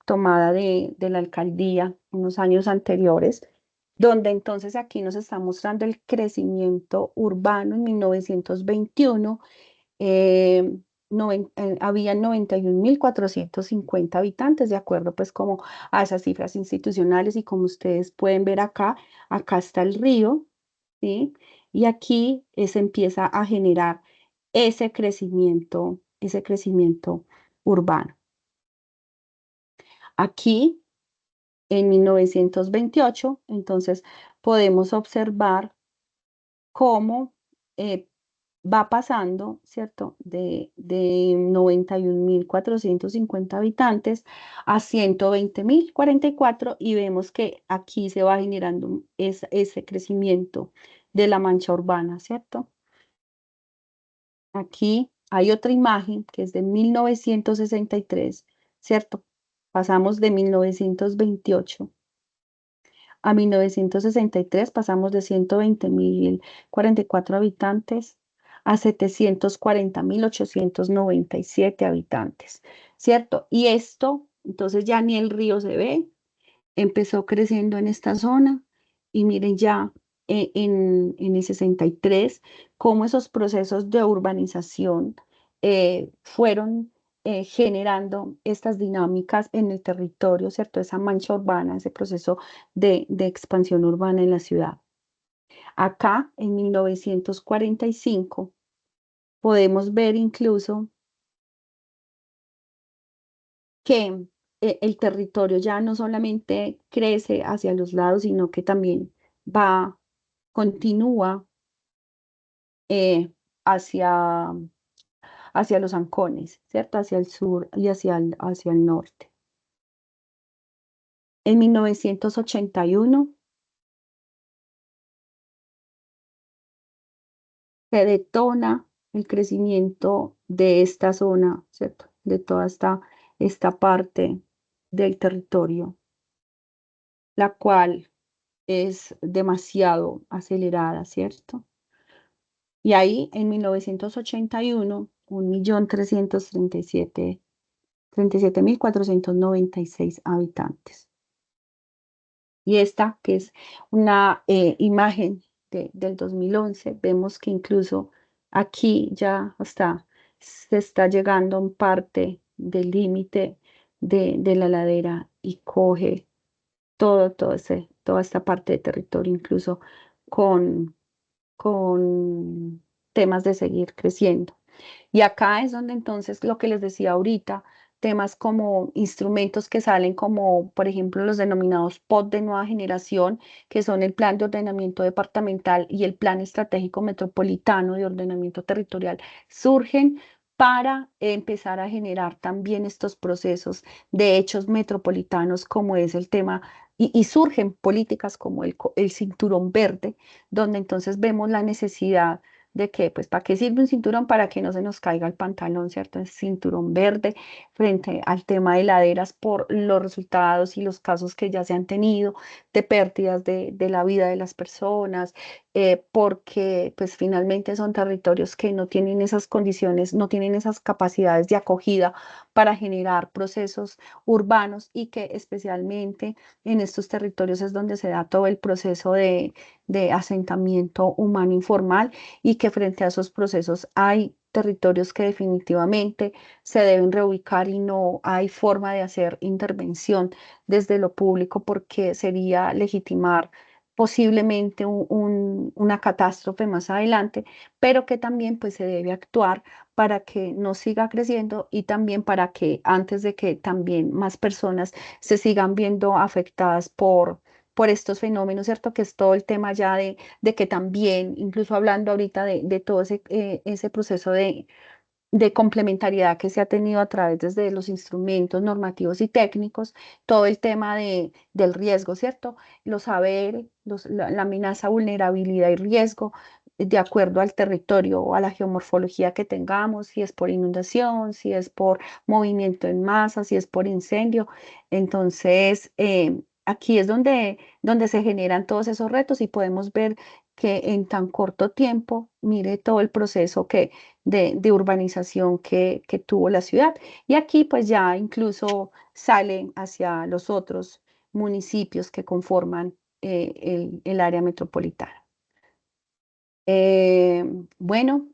tomada de la alcaldía unos años anteriores, donde entonces aquí nos está mostrando el crecimiento urbano en 1921. eh, habían 91.450 habitantes, de acuerdo pues como a esas cifras institucionales, y como ustedes pueden ver acá, acá está el río, ¿sí? Y aquí se empieza a generar ese crecimiento urbano. Aquí, en 1928, entonces podemos observar cómo eh, va pasando, ¿cierto? De 91.450 habitantes a 120.044, y vemos que aquí se va generando ese crecimiento de la mancha urbana, ¿cierto? Aquí hay otra imagen que es de 1963, ¿cierto? Pasamos de 1928 a 1963, pasamos de 120.044 habitantes a 740.897 habitantes, ¿cierto? Y esto, entonces ya ni el río se ve, empezó creciendo en esta zona, y miren ya en el 63 cómo esos procesos de urbanización fueron generando estas dinámicas en el territorio, ¿cierto? Esa mancha urbana, ese proceso de expansión urbana en la ciudad. Acá, en 1945, podemos ver incluso que el territorio ya no solamente crece hacia los lados, sino que también va, continúa eh, hacia, hacia los ancones, ¿cierto? Hacia el sur y hacia el norte. En 1981 se detona el crecimiento de esta zona, ¿cierto? De toda esta parte del territorio, la cual es demasiado acelerada, ¿cierto? Y ahí en 1981, 1.337.496 habitantes. Y esta, que es una imagen del 2011, vemos que incluso aquí ya se está llegando a un parte del límite de la ladera y coge toda esta parte de territorio, incluso con, con temas de seguir creciendo. Y acá es donde entonces lo que les decía ahorita, temas como instrumentos que salen como, por ejemplo, los denominados POT de nueva generación, que son el Plan de Ordenamiento Departamental y el Plan Estratégico Metropolitano de Ordenamiento Territorial, surgen para empezar a generar también estos procesos de hechos metropolitanos, como es el tema, y surgen políticas como el cinturón verde, donde entonces vemos la necesidad de que, pues, ¿para qué sirve un cinturón? Para que no se nos caiga el pantalón, ¿cierto? El cinturón verde frente al tema de laderas por los resultados y los casos que ya se han tenido de pérdidas de la vida de las personas, porque, pues, finalmente son territorios que no tienen esas condiciones, no tienen esas capacidades de acogida para generar procesos urbanos y que especialmente en estos territorios es donde se da todo el proceso de asentamiento humano informal y que frente a esos procesos hay territorios que definitivamente se deben reubicar y no hay forma de hacer intervención desde lo público porque sería legitimar posiblemente una catástrofe más adelante, pero que también pues se debe actuar para que no siga creciendo y también para que antes de que también más personas se sigan viendo afectadas por estos fenómenos, ¿cierto? Que es todo el tema ya de que también, incluso hablando ahorita de todo ese proceso de complementariedad que se ha tenido a través desde los instrumentos normativos y técnicos, todo el tema del riesgo, ¿cierto? Los saberes, la amenaza, vulnerabilidad y riesgo de acuerdo al territorio o a la geomorfología que tengamos, si es por inundación, si es por movimiento en masa, si es por incendio. Entonces, aquí es donde se generan todos esos retos y podemos ver que en tan corto tiempo, mire todo el proceso de urbanización que tuvo la ciudad. Y aquí pues ya incluso salen hacia los otros municipios que conforman el área metropolitana. Eh, bueno,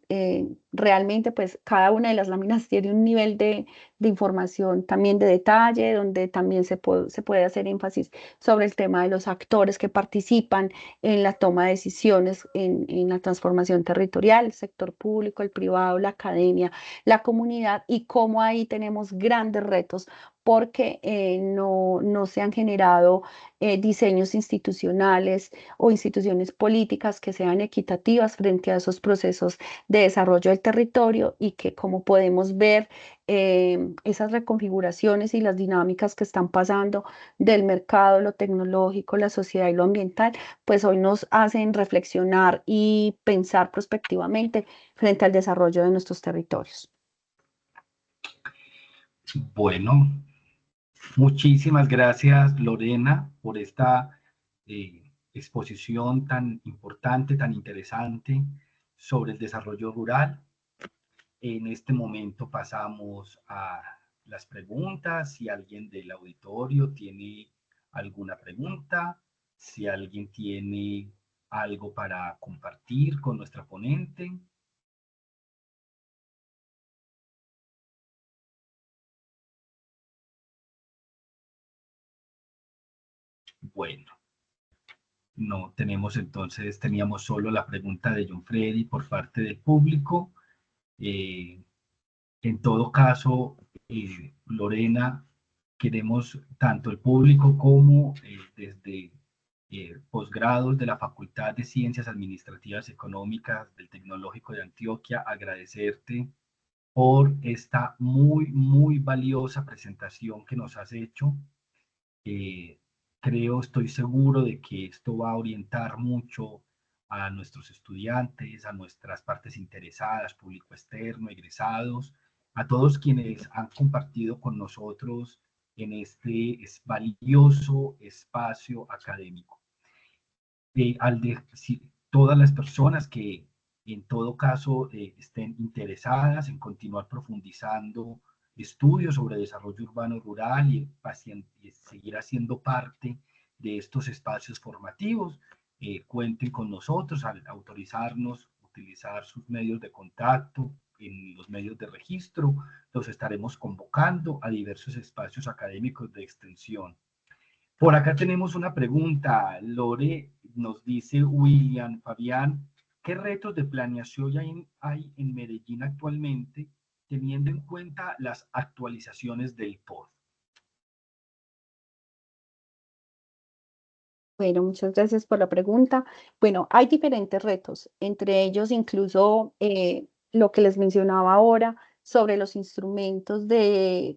realmente pues cada una de las láminas tiene un nivel de información también de detalle, donde también se puede hacer énfasis sobre el tema de los actores que participan en la toma de decisiones en la transformación territorial, el sector público, el privado, la academia, la comunidad y cómo ahí tenemos grandes retos porque no se han generado diseños institucionales o instituciones políticas que sean equitativas frente a esos procesos de desarrollo del territorio y que, como podemos ver, esas reconfiguraciones y las dinámicas que están pasando del mercado, lo tecnológico, la sociedad y lo ambiental, pues hoy nos hacen reflexionar y pensar prospectivamente frente al desarrollo de nuestros territorios. Bueno, muchísimas gracias, Lorena, por esta exposición tan importante, tan interesante sobre el desarrollo rural. En este momento pasamos a las preguntas. Si alguien del auditorio tiene alguna pregunta, si alguien tiene algo para compartir con nuestra ponente. Bueno, no tenemos entonces, teníamos solo la pregunta de John Freddy por parte del público. Eh, en todo caso, Lorena, queremos tanto el público como desde posgrados de la Facultad de Ciencias Administrativas y Económicas del Tecnológico de Antioquia agradecerte por esta muy, muy valiosa presentación que nos has hecho. Eh, estoy seguro de que esto va a orientar mucho a nuestros estudiantes, a nuestras partes interesadas, público externo, egresados, a todos quienes han compartido con nosotros valioso espacio académico. Todas las personas que en todo caso estén interesadas en continuar profundizando estudios sobre desarrollo urbano rural y seguir haciendo parte de estos espacios formativos, cuenten con nosotros al autorizarnos utilizar sus medios de contacto en los medios de registro. Los estaremos convocando a diversos espacios académicos de extensión. Por acá tenemos una pregunta. Lore nos dice, William, Fabián, ¿qué retos de planeación hay en Medellín actualmente, teniendo en cuenta las actualizaciones del POD? Bueno, muchas gracias por la pregunta. Bueno, hay diferentes retos, entre ellos incluso lo que les mencionaba ahora sobre los instrumentos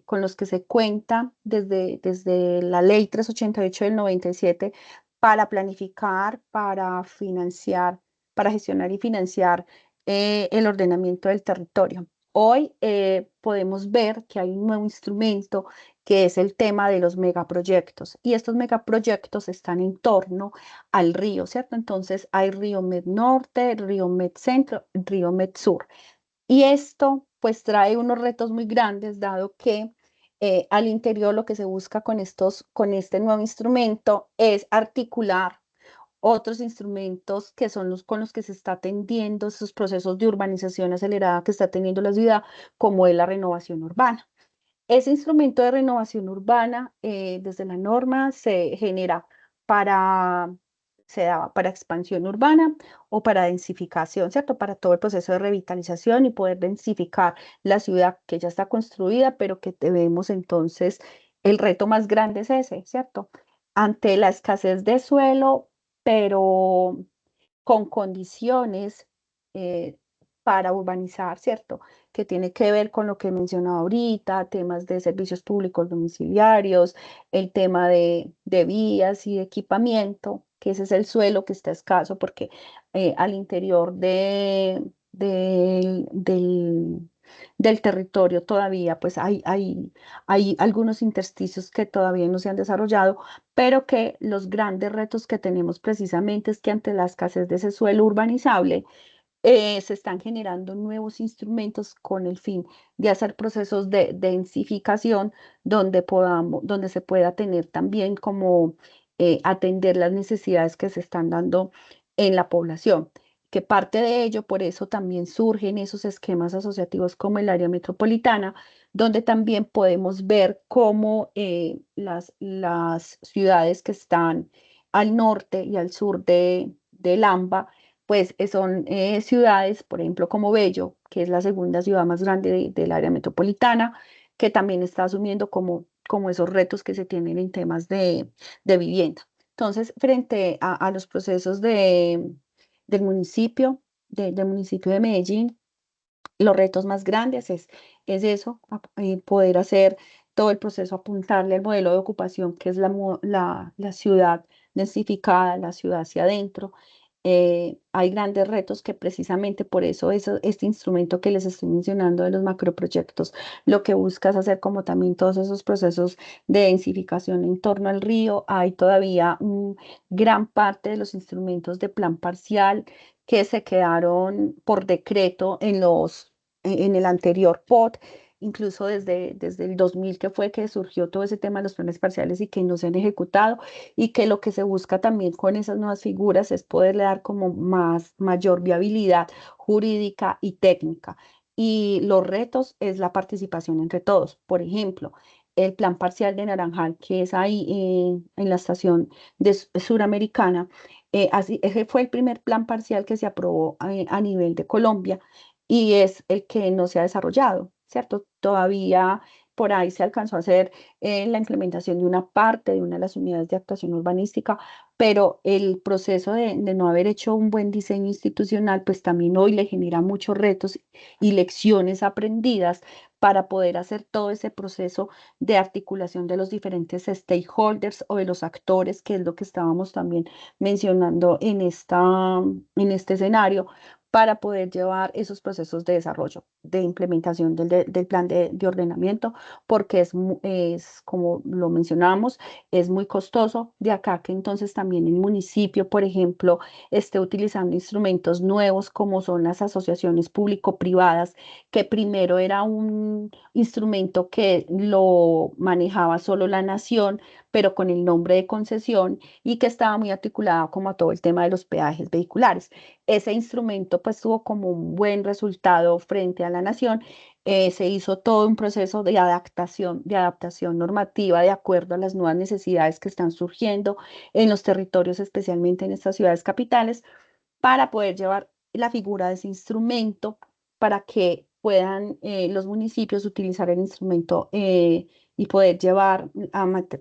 con los que se cuenta desde la Ley 388 del 97 para planificar, para financiar, para gestionar y financiar el ordenamiento del territorio. Hoy podemos ver que hay un nuevo instrumento que es el tema de los megaproyectos. Y estos megaproyectos están en torno al río, ¿cierto? Entonces hay Río Med Norte, Río Med Centro, Río Med Sur. Y esto pues trae unos retos muy grandes, dado que al interior lo que se busca con este nuevo instrumento es articular otros instrumentos que son los con los que se está atendiendo esos procesos de urbanización acelerada que está teniendo la ciudad, como es la renovación urbana. Ese instrumento de renovación urbana, desde la norma, se genera para, se da para expansión urbana o para densificación, ¿cierto? Para todo el proceso de revitalización y poder densificar la ciudad que ya está construida, pero que debemos entonces, el reto más grande es ese, ¿cierto? Ante la escasez de suelo, pero con condiciones eh, para urbanizar, ¿cierto? Que tiene que ver con lo que he mencionado ahorita, temas de servicios públicos domiciliarios, el tema de vías y de equipamiento, que ese es el suelo que está escaso, porque al interior del territorio todavía pues hay algunos intersticios que todavía no se han desarrollado, pero que los grandes retos que tenemos precisamente es que ante la escasez de ese suelo urbanizable, se están generando nuevos instrumentos con el fin de hacer procesos de densificación donde se pueda tener también como atender las necesidades que se están dando en la población. Que parte de ello, por eso también surgen esos esquemas asociativos como el área metropolitana, donde también podemos ver cómo las ciudades que están al norte y al sur del AMBA, pues son ciudades, por ejemplo, como Bello, que es la segunda ciudad más grande del área metropolitana, que también está asumiendo como esos retos que se tienen en temas de vivienda. Entonces, frente a los procesos del municipio, del municipio de Medellín, los retos más grandes es eso, poder hacer todo el proceso, apuntarle al modelo de ocupación, que es la ciudad densificada, la ciudad hacia adentro. Hay grandes retos que precisamente por este instrumento que les estoy mencionando de los macroproyectos, lo que busca es hacer como también todos esos procesos de densificación en torno al río. Hay todavía gran parte de los instrumentos de plan parcial que se quedaron por decreto en el anterior POT, incluso desde el 2000, que fue que surgió todo ese tema de los planes parciales y que no se han ejecutado, y que lo que se busca también con esas nuevas figuras es poderle dar como mayor viabilidad jurídica y técnica. Y los retos es la participación entre todos. Por ejemplo, el plan parcial de Naranjal, que es ahí en la estación suramericana, ese fue el primer plan parcial que se aprobó a nivel de Colombia y es el que no se ha desarrollado, ¿cierto? Todavía por ahí se alcanzó a hacer la implementación de una parte de una de las unidades de actuación urbanística, pero el proceso de no haber hecho un buen diseño institucional, pues también hoy le genera muchos retos y lecciones aprendidas para poder hacer todo ese proceso de articulación de los diferentes stakeholders o de los actores, que es lo que estábamos también mencionando en este escenario, para poder llevar esos procesos de desarrollo, de implementación del plan de ordenamiento, porque es, como lo mencionamos, es muy costoso. De acá que entonces también el municipio, por ejemplo, esté utilizando instrumentos nuevos como son las asociaciones público-privadas, que primero era un instrumento que lo manejaba solo la nación, pero con el nombre de concesión y que estaba muy articulado como a todo el tema de los peajes vehiculares. Ese instrumento pues tuvo como un buen resultado frente a la nación. Se hizo todo un proceso de adaptación normativa de acuerdo a las nuevas necesidades que están surgiendo en los territorios, especialmente en estas ciudades capitales, para poder llevar la figura de ese instrumento para que puedan los municipios utilizar el instrumento y poder llevar,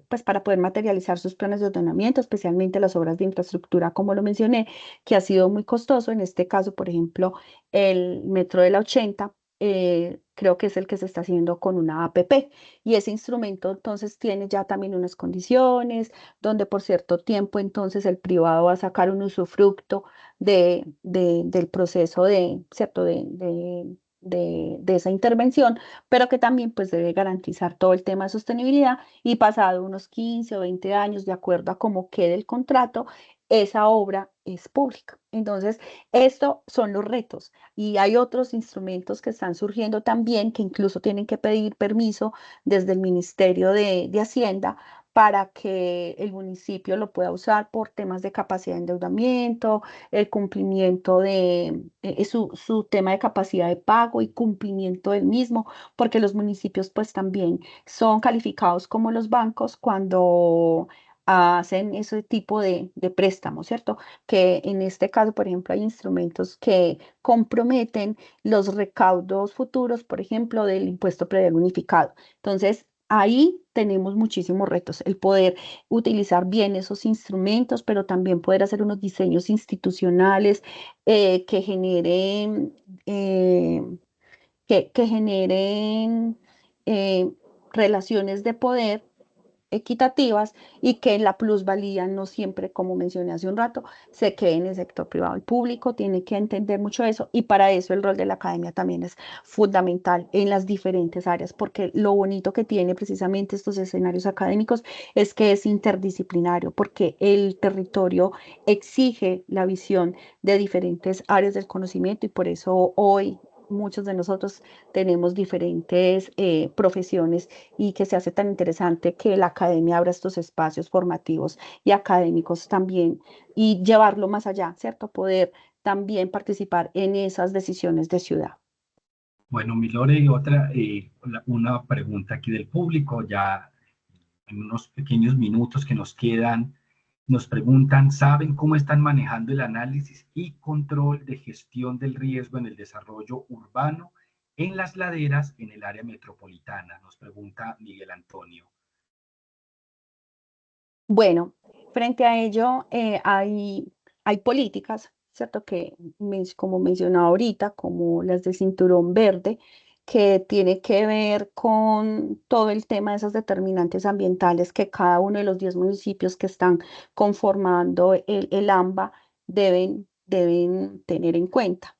pues para poder materializar sus planes de ordenamiento, especialmente las obras de infraestructura, como lo mencioné, que ha sido muy costoso. En este caso, por ejemplo, el metro de la 80. Creo que es el que se está haciendo con una APP y ese instrumento entonces tiene ya también unas condiciones donde por cierto tiempo entonces el privado va a sacar un usufructo del proceso ¿cierto? De esa intervención, pero que también pues debe garantizar todo el tema de sostenibilidad y pasado unos 15 o 20 años, de acuerdo a cómo quede el contrato, esa obra es pública. Entonces, estos son los retos y hay otros instrumentos que están surgiendo también que incluso tienen que pedir permiso desde el Ministerio de Hacienda para que el municipio lo pueda usar por temas de capacidad de endeudamiento, el cumplimiento de su tema de capacidad de pago y cumplimiento del mismo, porque los municipios pues también son calificados como los bancos cuando hacen ese tipo de préstamos, ¿cierto? Que en este caso, por ejemplo, hay instrumentos que comprometen los recaudos futuros, por ejemplo, del impuesto predial unificado. Entonces, ahí tenemos muchísimos retos, el poder utilizar bien esos instrumentos, pero también poder hacer unos diseños institucionales que generen, que generen eh, relaciones de poder equitativas y que la plusvalía no siempre, como mencioné hace un rato, se quede en el sector privado. El público tiene que entender mucho eso y para eso el rol de la academia también es fundamental en las diferentes áreas, porque lo bonito que tiene precisamente estos escenarios académicos es que es interdisciplinario, porque el territorio exige la visión de diferentes áreas del conocimiento y por eso hoy muchos de nosotros tenemos diferentes profesiones y que se hace tan interesante que la academia abra estos espacios formativos y académicos también y llevarlo más allá, ¿cierto? Poder también participar en esas decisiones de ciudad. Bueno, mi Lore, una pregunta aquí del público, ya en unos pequeños minutos que nos quedan, nos preguntan, ¿saben cómo están manejando el análisis y control de gestión del riesgo en el desarrollo urbano en las laderas en el área metropolitana? Nos pregunta Miguel Antonio. Bueno, frente a ello hay políticas, ¿cierto? Que como mencionaba ahorita, como las del cinturón verde, que tiene que ver con todo el tema de esas determinantes ambientales que cada uno de los 10 municipios que están conformando el AMBA deben tener en cuenta.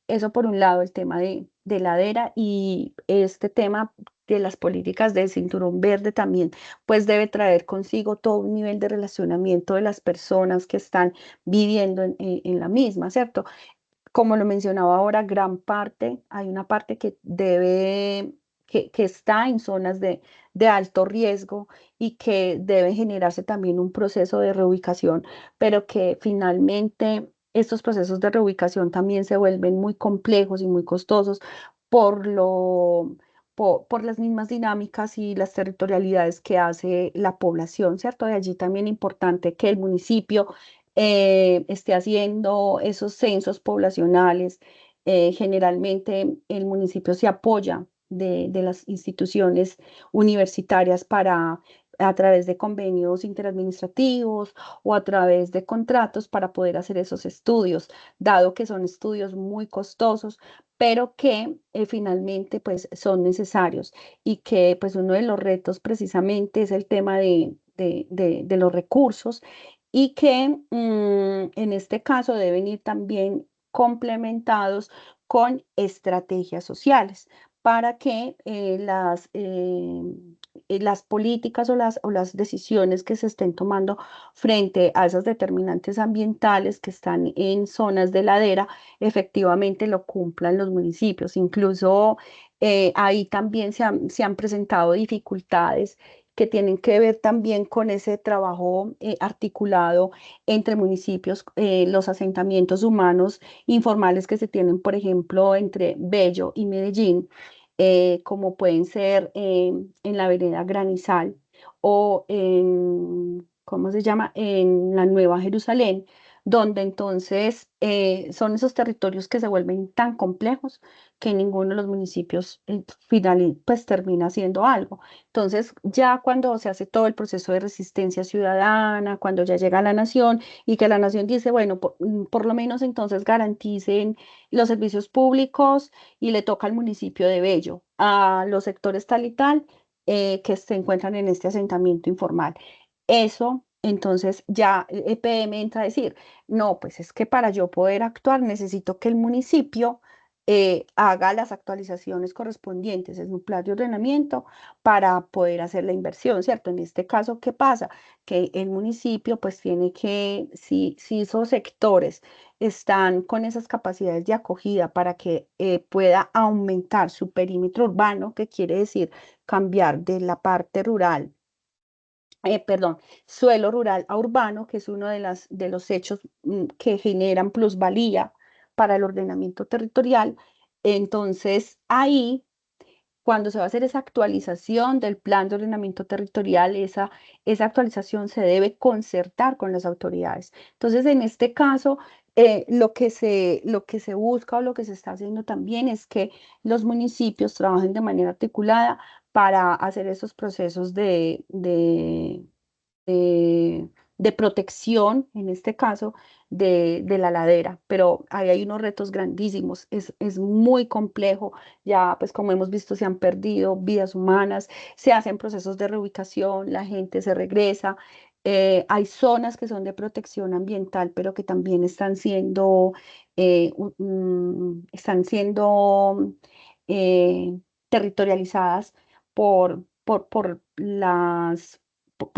Eso por un lado, el tema de ladera y este tema de las políticas del cinturón verde también pues debe traer consigo todo un nivel de relacionamiento de las personas que están viviendo en la misma, ¿cierto? Como lo mencionaba ahora, gran parte, hay una parte que que está en zonas de alto riesgo y que debe generarse también un proceso de reubicación, pero que finalmente estos procesos de reubicación también se vuelven muy complejos y muy costosos por por las mismas dinámicas y las territorialidades que hace la población, ¿cierto? De allí también importante que el municipio esté haciendo esos censos poblacionales. Generalmente el municipio se apoya de las instituciones universitarias para a través de convenios interadministrativos o a través de contratos para poder hacer esos estudios, dado que son estudios muy costosos, pero que finalmente pues son necesarios y que pues uno de los retos precisamente es el tema de los recursos y que en este caso deben ir también complementados con estrategias sociales para que las políticas o las decisiones que se estén tomando frente a esas determinantes ambientales que están en zonas de ladera, efectivamente lo cumplan los municipios. Incluso ahí también se han presentado dificultades que tienen que ver también con ese trabajo articulado entre municipios, los asentamientos humanos informales que se tienen, por ejemplo, entre Bello y Medellín, como pueden ser en la vereda Granizal o en, ¿cómo se llama? En la Nueva Jerusalén, donde entonces son esos territorios que se vuelven tan complejos que ninguno de los municipios pues termina haciendo algo. Entonces, ya cuando se hace todo el proceso de resistencia ciudadana, cuando ya llega la nación y que la nación dice, bueno, por lo menos entonces garanticen los servicios públicos y le toca al municipio de Bello, a los sectores tal y tal que se encuentran en este asentamiento informal. Eso, entonces ya EPM entra a decir, no, pues es que para yo poder actuar necesito que el municipio haga las actualizaciones correspondientes en un plan de ordenamiento para poder hacer la inversión, ¿cierto? En este caso, ¿qué pasa? Que el municipio pues tiene que, si esos sectores están con esas capacidades de acogida para que pueda aumentar su perímetro urbano, que quiere decir cambiar de la parte rural, perdón, suelo rural a urbano, que es uno de los hechos que generan plusvalía para el ordenamiento territorial. Entonces, ahí cuando se va a hacer esa actualización del plan de ordenamiento territorial, esa actualización se debe concertar con las autoridades. Entonces, en este caso, lo que se busca o lo que se está haciendo también es que los municipios trabajen de manera articulada para hacer esos procesos de, de protección, en este caso, de la ladera. Pero ahí hay unos retos grandísimos, es muy complejo. Ya, pues como hemos visto, se han perdido vidas humanas, se hacen procesos de reubicación, la gente se regresa. Hay zonas que son de protección ambiental, pero que también están siendo eh, territorializadas por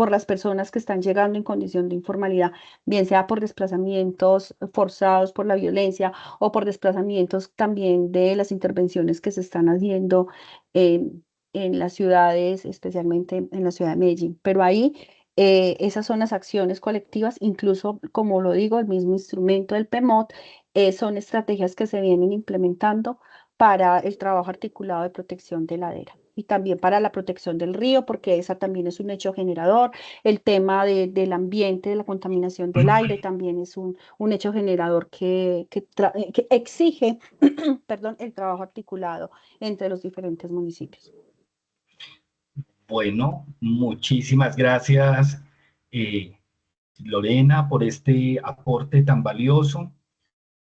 las personas que están llegando en condición de informalidad, bien sea por desplazamientos forzados por la violencia o por desplazamientos también de las intervenciones que se están haciendo en las ciudades, especialmente en la ciudad de Medellín. Pero ahí esas son las acciones colectivas, incluso, como lo digo, el mismo instrumento del PEMOT, son estrategias que se vienen implementando para el trabajo articulado de protección de ladera y también para la protección del río, porque esa también es un hecho generador. El tema del ambiente, de la contaminación del aire, también es un hecho generador que exige, perdón, el trabajo articulado entre los diferentes municipios. Bueno, muchísimas gracias, Lorena, por este aporte tan valioso.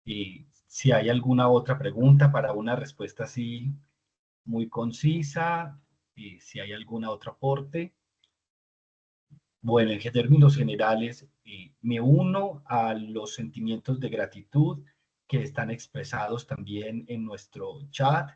Si hay alguna otra pregunta para una respuesta así muy concisa, si hay algún otro aporte. Bueno, en términos generales, me uno a los sentimientos de gratitud que están expresados también en nuestro chat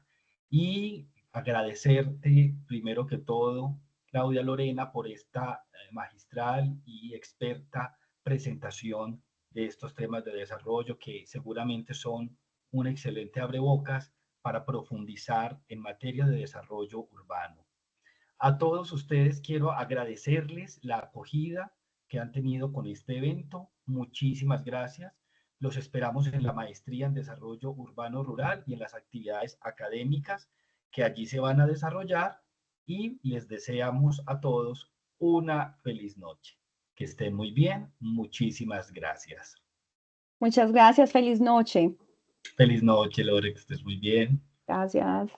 y agradecerte primero que todo, Claudia Lorena, por esta magistral y experta presentación de estos temas de desarrollo que seguramente son un excelente abrebocas para profundizar en materia de desarrollo urbano. A todos ustedes quiero agradecerles la acogida que han tenido con este evento. Muchísimas gracias. Los esperamos en la maestría en desarrollo urbano rural y en las actividades académicas que allí se van a desarrollar y les deseamos a todos una feliz noche. Que estén muy bien. Muchísimas gracias. Muchas gracias, feliz noche. Feliz noche, Lore, que estés muy bien. Gracias.